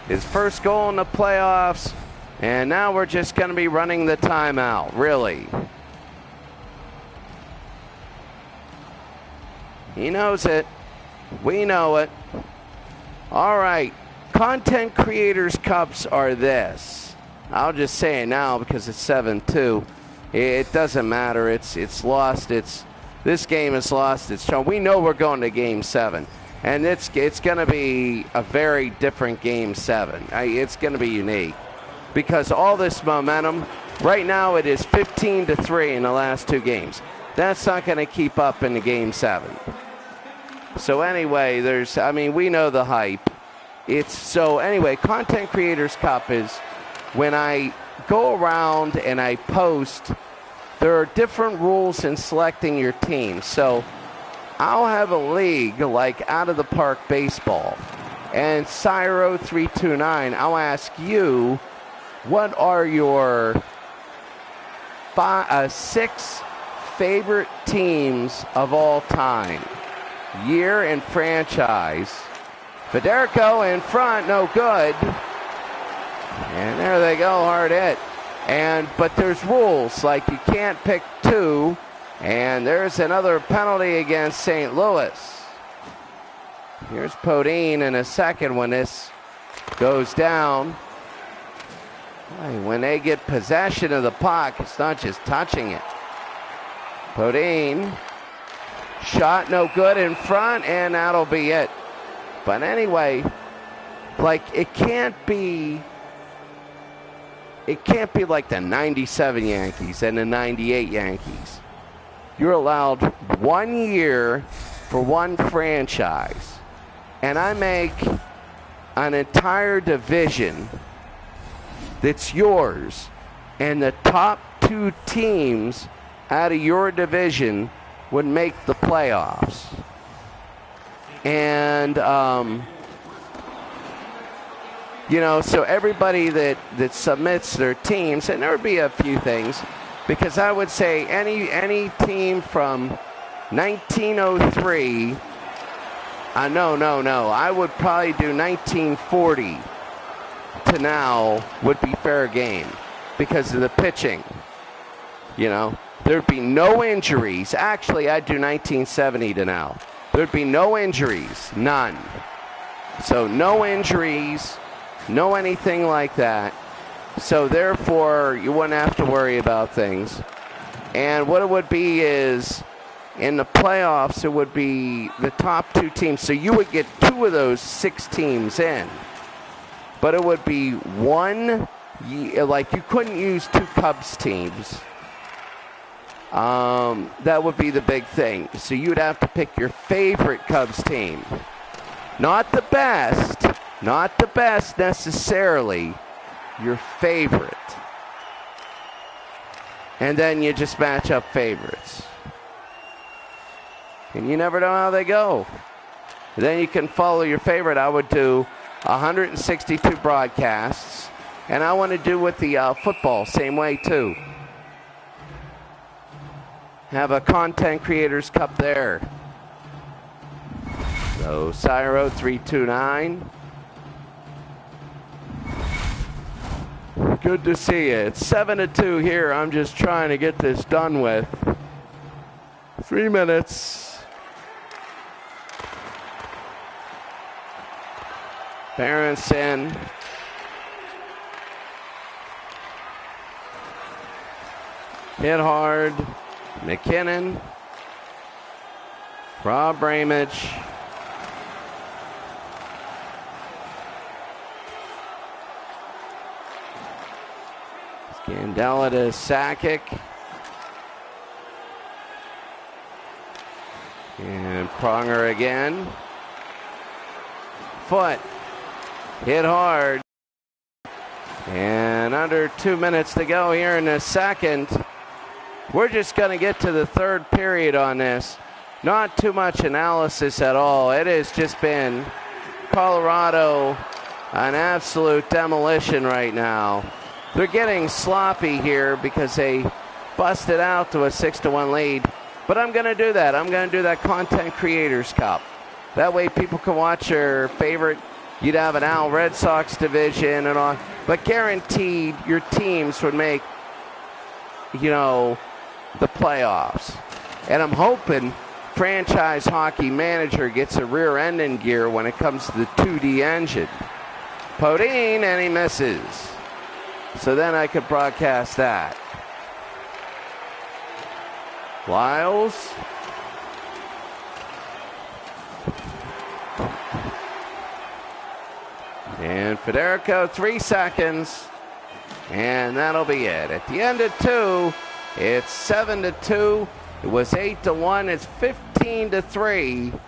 His first goal in the playoffs, and now we're just going to be running the timeout, really. He knows it. We know it. All right. Content Creators Cups are this. I'll just say it now because it's 7-2. It doesn't matter. It's lost its this game has lost its charm. We know we're going to Game 7, and it's going to be a very different Game 7. It's going to be unique because all this momentum, right now it is 15-3 in the last 2 games. That's not going to keep up in the Game 7. So anyway, we know the hype. Anyway, Content Creators Cup is when I go around and I post, there are different rules in selecting your team. So I'll have a league like Out of the Park Baseball. And StL329, I'll ask you, what are your 6 favorite teams of all time? Year and franchise. Federico in front, no good. And there they go, hard hit. But there's rules, like you can't pick 2. And there's another penalty against St. Louis. Here's Podine in a second when this goes down. When they get possession of the puck, it's not just touching it. Podine, shot no good in front, and that'll be it. But anyway, it can't be like the 97 Yankees and the 98 Yankees. You're allowed 1 year for one franchise. And I make an entire division that's yours. And the top 2 teams out of your division would make the playoffs. And, so everybody that submits their teams, and there would be a few things, because I would say any team from 1903, I would probably do 1940 to now would be fair game because of the pitching. There'd be no injuries. Actually, I'd do 1970 to now. There'd be no injuries, none. So no injuries, no anything like that. So therefore, you wouldn't have to worry about things. And what it would be is, in the playoffs, it would be the top 2 teams. So you would get 2 of those 6 teams in. But it would be one, like you couldn't use 2 Cubs teams. That would be the big thing. So you'd have to pick your favorite Cubs team. Not the best necessarily, your favorite. And then you just match up favorites. And you never know how they go. Then you can follow your favorite. I would do 162 broadcasts. And I want to do with the football, same way too. Have a Content Creators Cup there. So StL329. Good to see you. It's 7-2 here. I'm just trying to get this done with. 3 minutes. Berenson. Hit hard. McKinnon. Rob Ramage. Scandella to Sakic. And Pronger again. Foot. Hit hard. And under 2 minutes to go here in the second. We're just going to get to the third period on this. Not too much analysis at all. It has just been Colorado, an absolute demolition right now. They're getting sloppy here because they busted out to a 6-1 lead. But I'm going to do that. I'm going to do that Content Creators Cup. That way people can watch their favorite. You'd have an Al Red Sox division and all. But guaranteed your teams would make, the playoffs. And I'm hoping Franchise Hockey Manager gets a rear end in gear when it comes to the 2D engine. Podine, and he misses. So then I could broadcast that. Lyles And Federico, 3 seconds. And that'll be it. At the end of 2, it's 7-2. It was 8-1. It's 15-3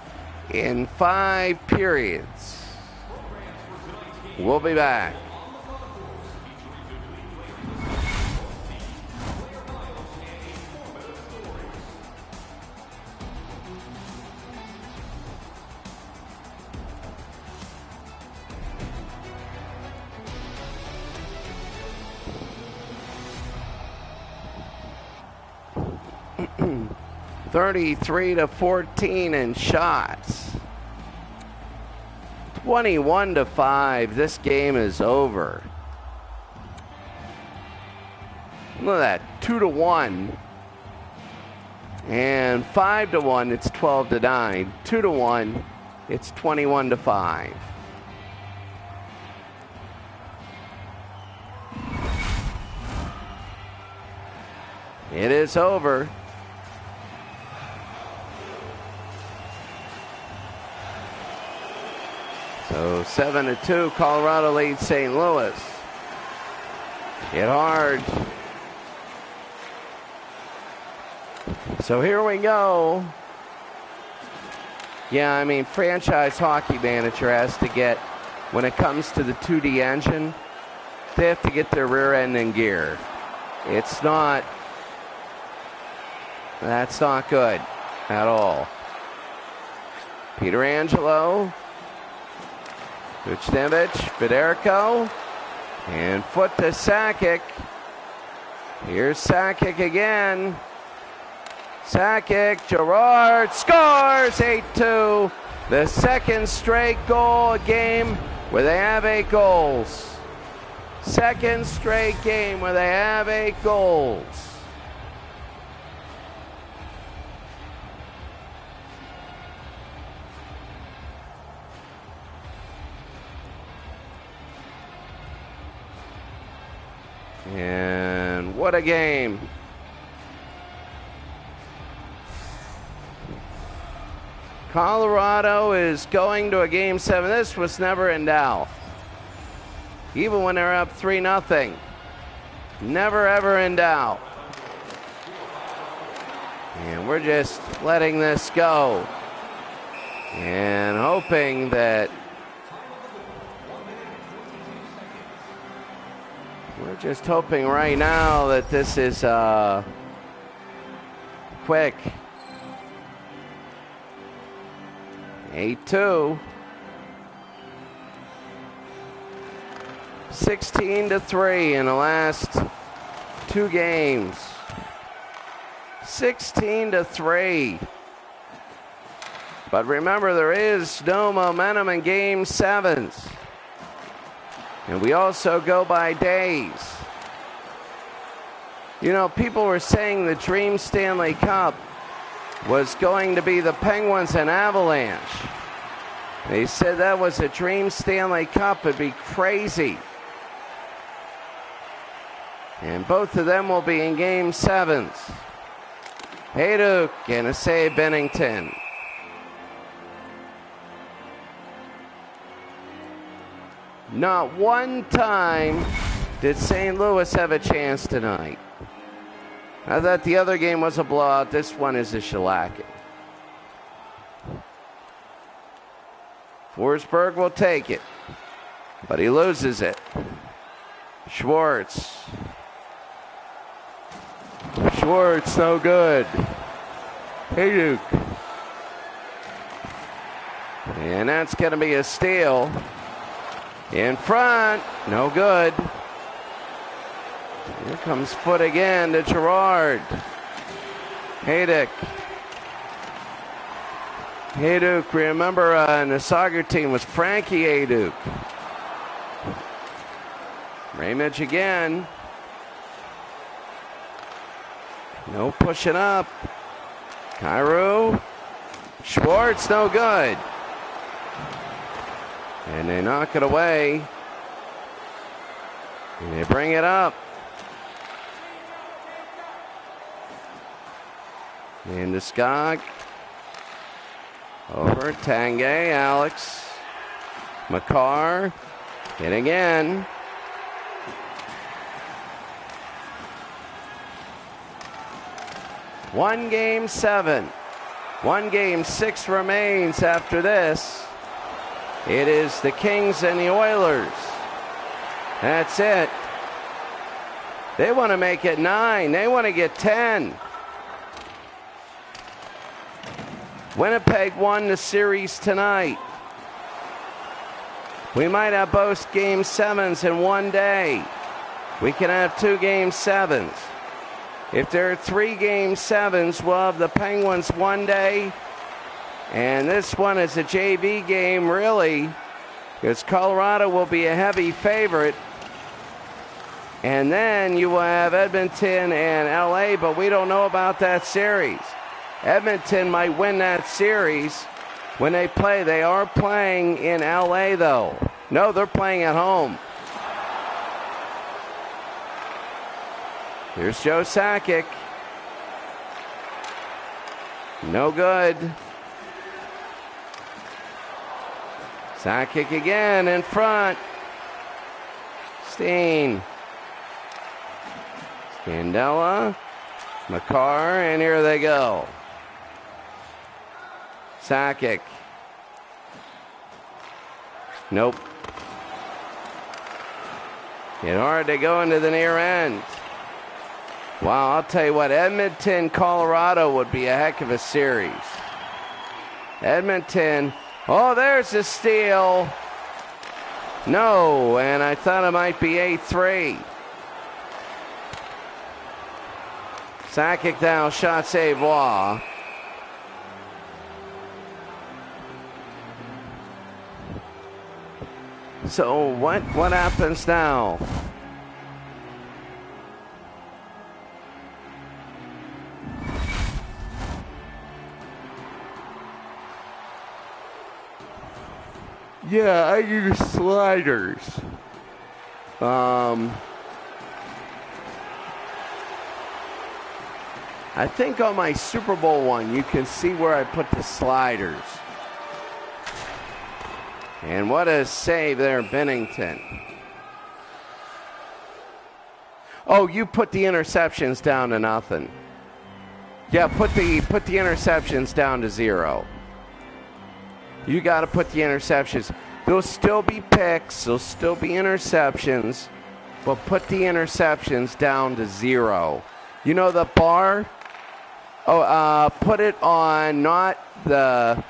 in 5 periods. We'll be back. Hmm. 33-14 in shots. 21-5. This game is over. Look at that. 2-1. And 5-1. It's 12-9. 2-1. It's 21-5. It is over. So 7-2, Colorado leads St. Louis. Hit hard. So here we go. Yeah, I mean, franchise hockey manager has to get, when it comes to the 2D engine, they have to get their rear end in gear. It's not, that's not good at all. Pietrangelo. Kuchnevich, Federico, and foot to Sakic. Here's Sakic again. Sakic, Gerard scores 8-2. The second straight goal game where they have 8 goals. Second straight game where they have 8 goals. And what a game. Colorado is going to a game 7. This was never in doubt. Even when they're up 3-0. Never ever in doubt. And we're just letting this go. And hoping that we're just hoping right now that this is quick. 8-2. 16-3 in the last 2 games. 16-3. But remember, there is no momentum in game 7s. And we also go by days. You know, people were saying the Dream Stanley Cup was going to be the Penguins and Avalanche. They said that was a Dream Stanley Cup. It'd be crazy. And both of them will be in game 7s. Hayduk and a save Bennington. Not one time did St. Louis have a chance tonight. I thought the other game was a blowout. This one is a shellacking. Forsberg will take it, but he loses it. Schwartz. Schwartz, no good. Hayduk. And that's going to be a steal. In front, no good. Here comes foot again to Gerard. Hayduk. Hayduk, remember in the soccer team was Frankie Hayduk. Ramage again. No pushing up. Cairo. Schwartz, no good. And they knock it away. And they bring it up. And the Skog. Over Tanguay, Alex. McCarr. Hit again. One game 7. One game 6 remains after this. It is the Kings and the Oilers. That's it. They want to make it 9. They want to get 10. Winnipeg won the series tonight. We might have both game 7s in one day. We can have 2 game 7s. If there are 3 game 7s, we'll have the Penguins one day. And this one is a JV game, really, because Colorado will be a heavy favorite. And then you will have Edmonton and LA, but we don't know about that series. Edmonton might win that series when they play. They are playing in LA, though. No, they're playing at home. Here's Joe Sakic. No good. Sakic again in front. Steen. Scandella. McCarr, and here they go. Sakic. Nope. It's hard to go into the near end. Wow, I'll tell you what, Edmonton, Colorado would be a heck of a series. Edmonton, oh, there's a steal. No, and I thought it might be 8-3. Sakic down, shot save Waugh. So what happens now? Yeah, I use sliders. I think on my Super Bowl one, you can see where I put the sliders. And what a save there, Bennington. Oh, you put the interceptions down to nothing. Yeah, put the interceptions down to 0. You got to put the interceptions. There'll still be picks. There'll still be interceptions. But put the interceptions down to 0. You know the bar? Oh, put it on not the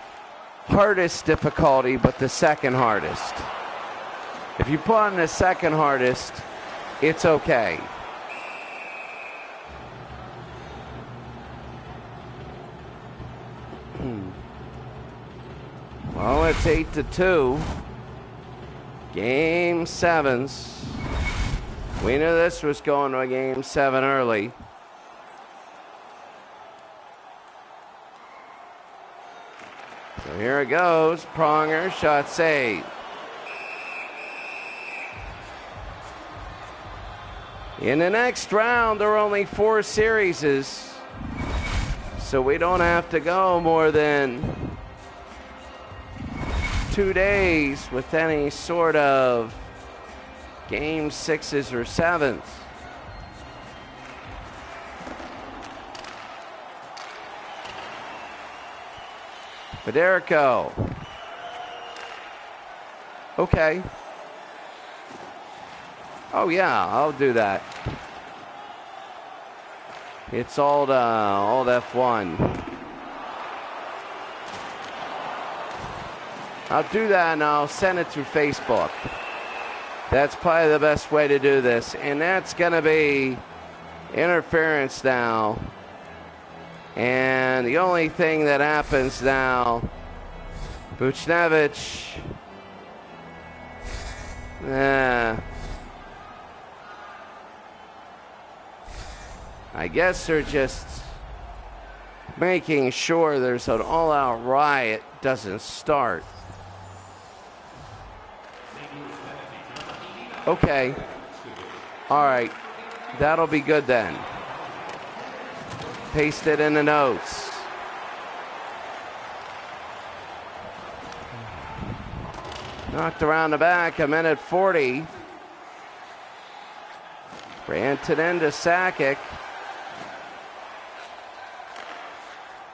hardest difficulty, but the second hardest. If you put on the second hardest, it's okay. Well, it's 8-2. Game 7s. We knew this was going to a game 7 early. So here it goes. Pronger, shot saved. In the next round, there are only 4 series. So we don't have to go more than 2 days with any sort of game 6s or 7s. Federico. Okay. Oh yeah, I'll do that. It's all F1. I'll do that and I'll send it through Facebook. That's probably the best way to do this. And that's going to be interference now. And the only thing that happens now, Buchnevich. I guess they're just making sure there's an all-out riot doesn't start. Okay. All right. That'll be good then. Paste it in the notes. Knocked around the back, 1:40. Rantanen to Sakic.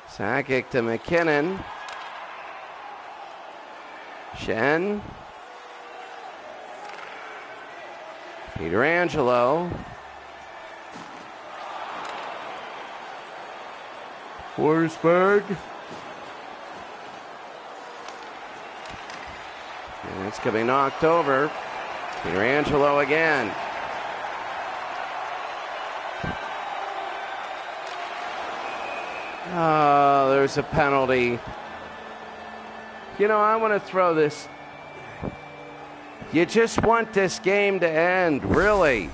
Sakic to McKinnon. Shen. Pietrangelo. Forsberg. And it's going to be knocked over. Pietrangelo again. Oh, there's a penalty. You know, I want to throw this. You just want this game to end, really.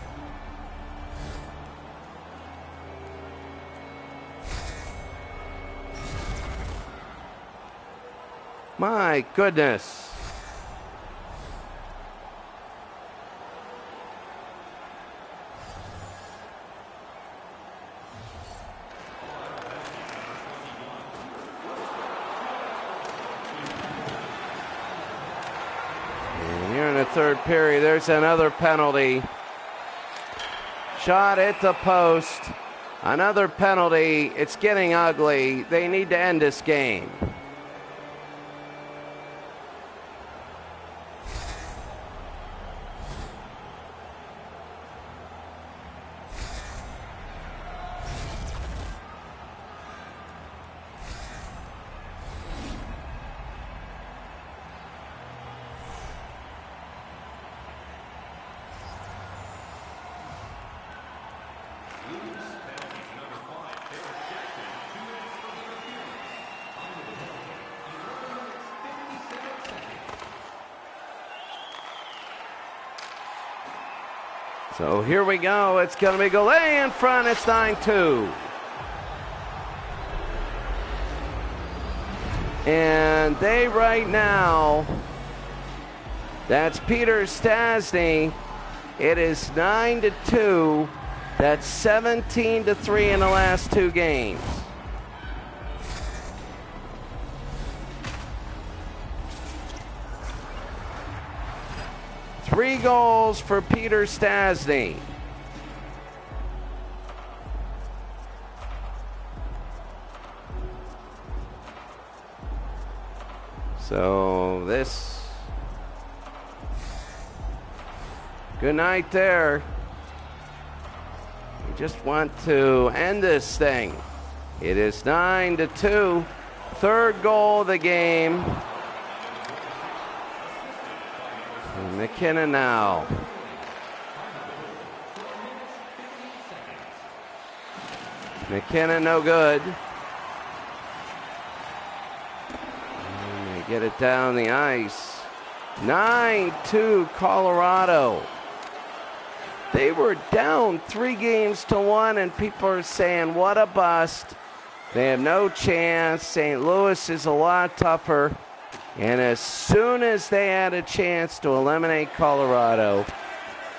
My goodness. Third period, there's another penalty. Shot at the post. Another penalty. It's getting ugly. They need to end this game. So here we go. It's going to be Goulet in front. It's 9-2. And they right now, that's Peter Stastny. It is 9-2. That's 17-3 in the last two games. Three goals for Peter Stastny. So this, good night there. We just want to end this thing. It is 9-2, third goal of the game. And McKinnon now. McKinnon no good. And they get it down the ice. 9-2 Colorado. They were down 3-1, and people are saying, what a bust. They have no chance. St. Louis is a lot tougher. And as soon as they had a chance to eliminate Colorado,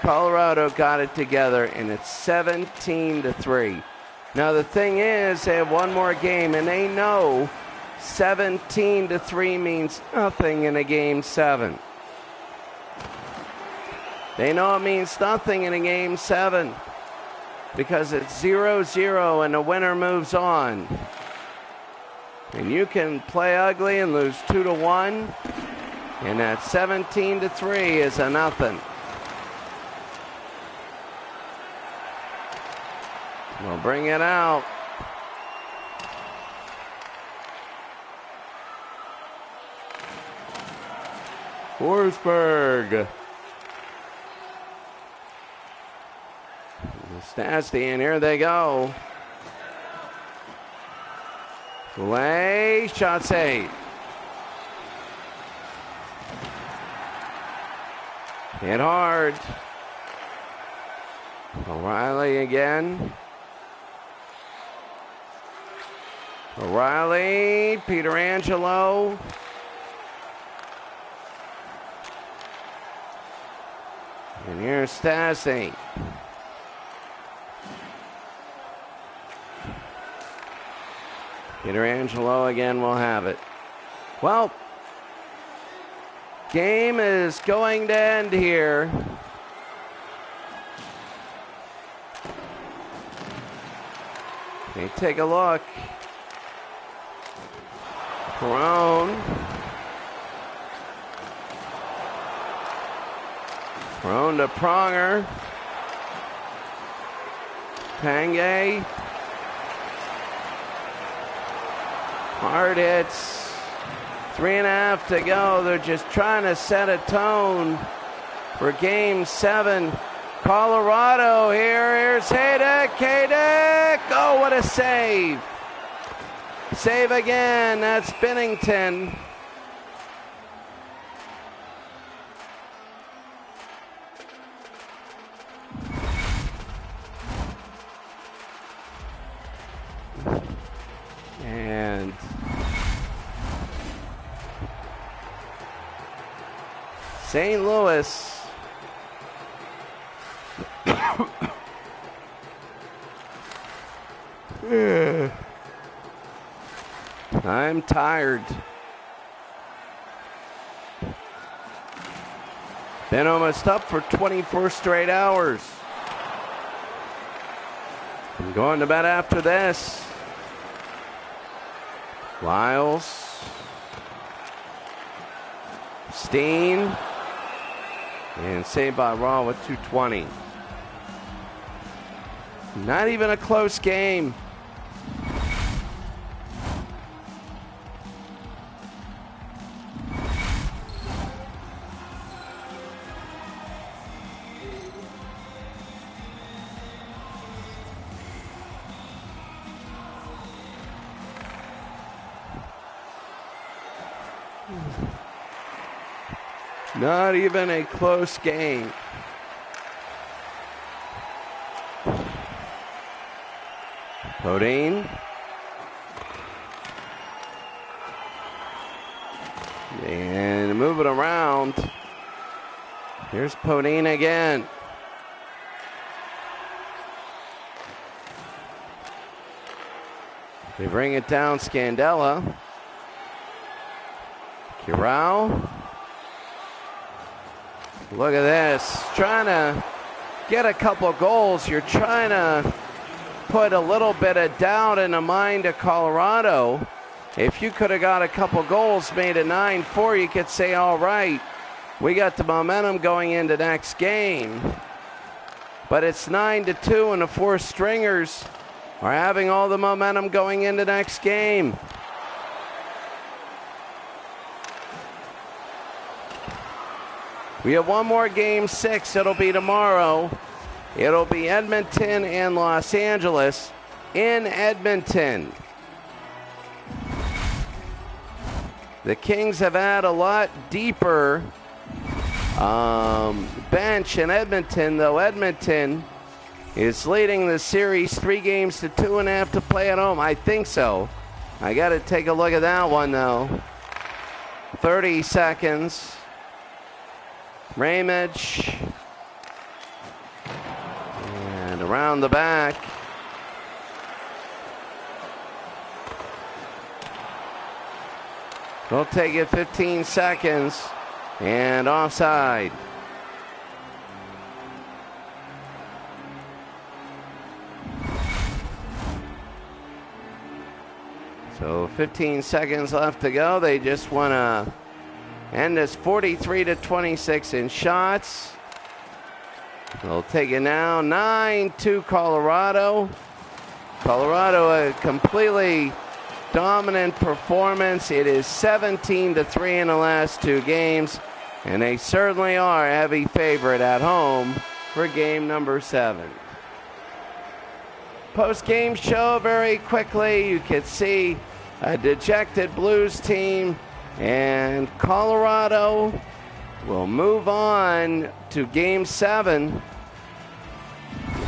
Colorado got it together, and it's 17-3. Now the thing is, they have one more game, and they know 17-3 means nothing in a game 7. They know it means nothing in a game 7 because it's 0-0 and the winner moves on. And you can play ugly and lose 2-1, and that 17-3 is a nothing. We'll bring it out. Forsberg. Stastny, and here they go. Play, shot save. Hit hard. O'Reilly again. O'Reilly, Pietrangelo. And here's Stastny. Pietrangelo again will have it. Well, Game is going to end here. Okay, take a look. Perron to Pronger. Tanguay. Hard hits. 3.5 to go. They're just trying to set a tone for Game 7. Colorado here. Here's Haydick. Haydick. Oh, what a save. Save again. That's Binnington. And St. Louis I'm tired. Been almost up for 24 straight hours. I'm going to bed after this. Lyles. Steen. And saved by Raw with 220. Not even a close game. Not even a close game. Bodine. And move it around. Here's Bodine again. They bring it down, Scandella. Kirau. Look at this. Trying to get a couple goals. You're trying to put a little bit of doubt in the mind of Colorado. If you could have got a couple goals, made it 9-4, you could say, all right, we got the momentum going into next game. But it's 9-2, and the four stringers are having all the momentum going into next game. We have one more Game 6. It'll be tomorrow. It'll be Edmonton and Los Angeles in Edmonton. The Kings have had a lot deeper bench in Edmonton, though Edmonton is leading the series 3-2 to 2.5 to play at home. I think so. I got to take a look at that one, though. 30 seconds. Ramage. And around the back. We'll take it 15 seconds. And offside. So 15 seconds left to go. They just want to end this 43-26 in shots. They'll take it now. 9-2 Colorado. Colorado a completely dominant performance. It is 17-3 in the last two games. And they certainly are a heavy favorite at home for game number 7. Post-game show very quickly. You can see a dejected Blues team. And Colorado will move on to Game 7.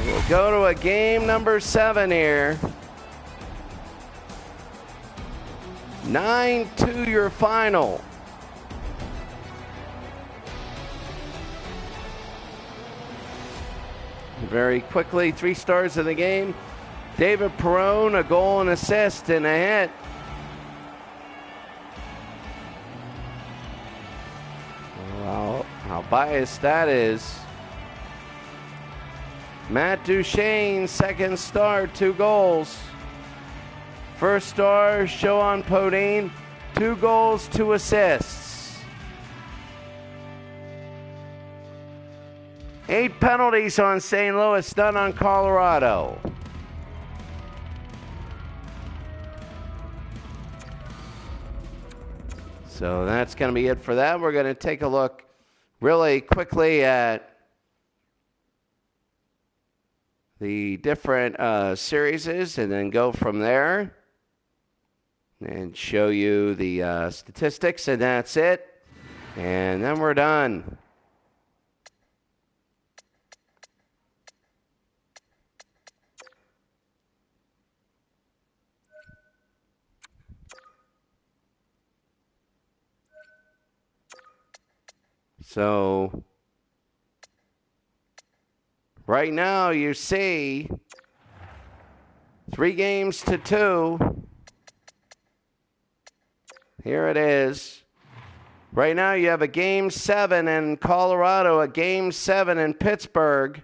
We'll go to a game number 7 here. 9-2 your final. Very quickly, 3 stars of the game. David Perron, a goal, an assist, and a hit. How biased that is. Matt Duchesne, second star, 2 goals. First star, Sean Podine, 2 goals, 2 assists. 8 penalties on St. Louis, none on Colorado. So that's going to be it for that. We're going to take a look really quickly at the different series and then go from there and show you the statistics, and that's it. And then we're done. So right now you see 3-2. Here it is. Right now you have a Game 7 in Colorado, a Game 7 in Pittsburgh,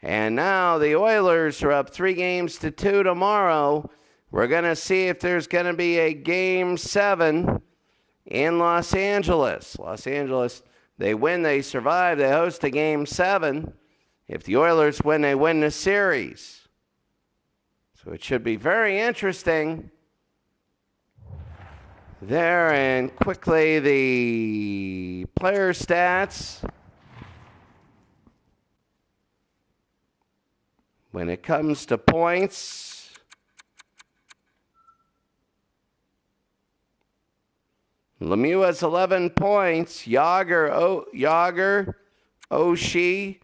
and now the Oilers are up 3-2 tomorrow. We're going to see if there's going to be a Game 7 in Los Angeles. Los Angeles, they win, they survive, they host a Game 7. If the Oilers win, they win the series. So it should be very interesting there. And quickly, the player stats. When it comes to points, Lemieux has 11 points. Yager, Oshie,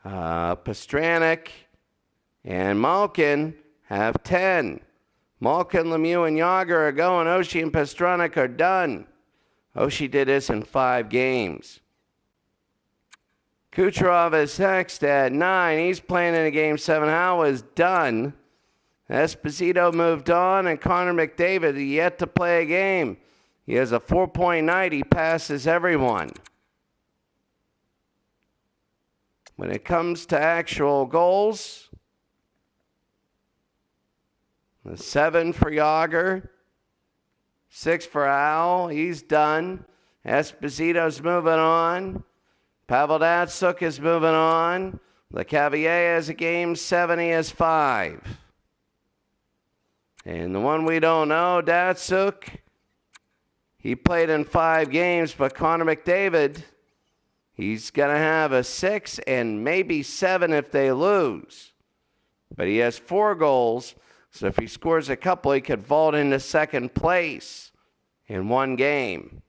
Pastrnak, and Malkin have 10. Malkin, Lemieux, and Yager are going. Oshie and Pastrnak are done. Oshie did this in 5 games. Kucherov is next at 9. He's playing in a Game 7. Howe is done. Esposito moved on, and Connor McDavid yet to play a game. He has a 4.9 night. He passes everyone. When it comes to actual goals, 7 for Yager, 6 for Howe. He's done. Esposito's moving on. Pavel Datsyuk is moving on. LeCavier has a Game 7. He has 5. And the one we don't know, Datsyuk, he played in 5 games, but Connor McDavid, he's going to have a 6 and maybe 7 if they lose. But he has 4 goals, so if he scores a couple, he could vault into second place in 1 game.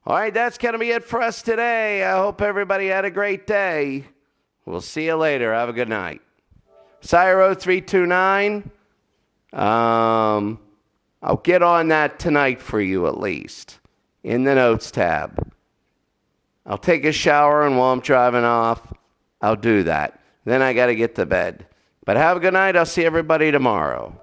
All right, that's going to be it for us today. I hope everybody had a great day. We'll see you later. Have a good night. Cyro329. I'll get on that tonight for you at least in the notes tab. I'll take a shower, and while I'm driving off, I'll do that. Then I got to get to bed. But have a good night. I'll see everybody tomorrow.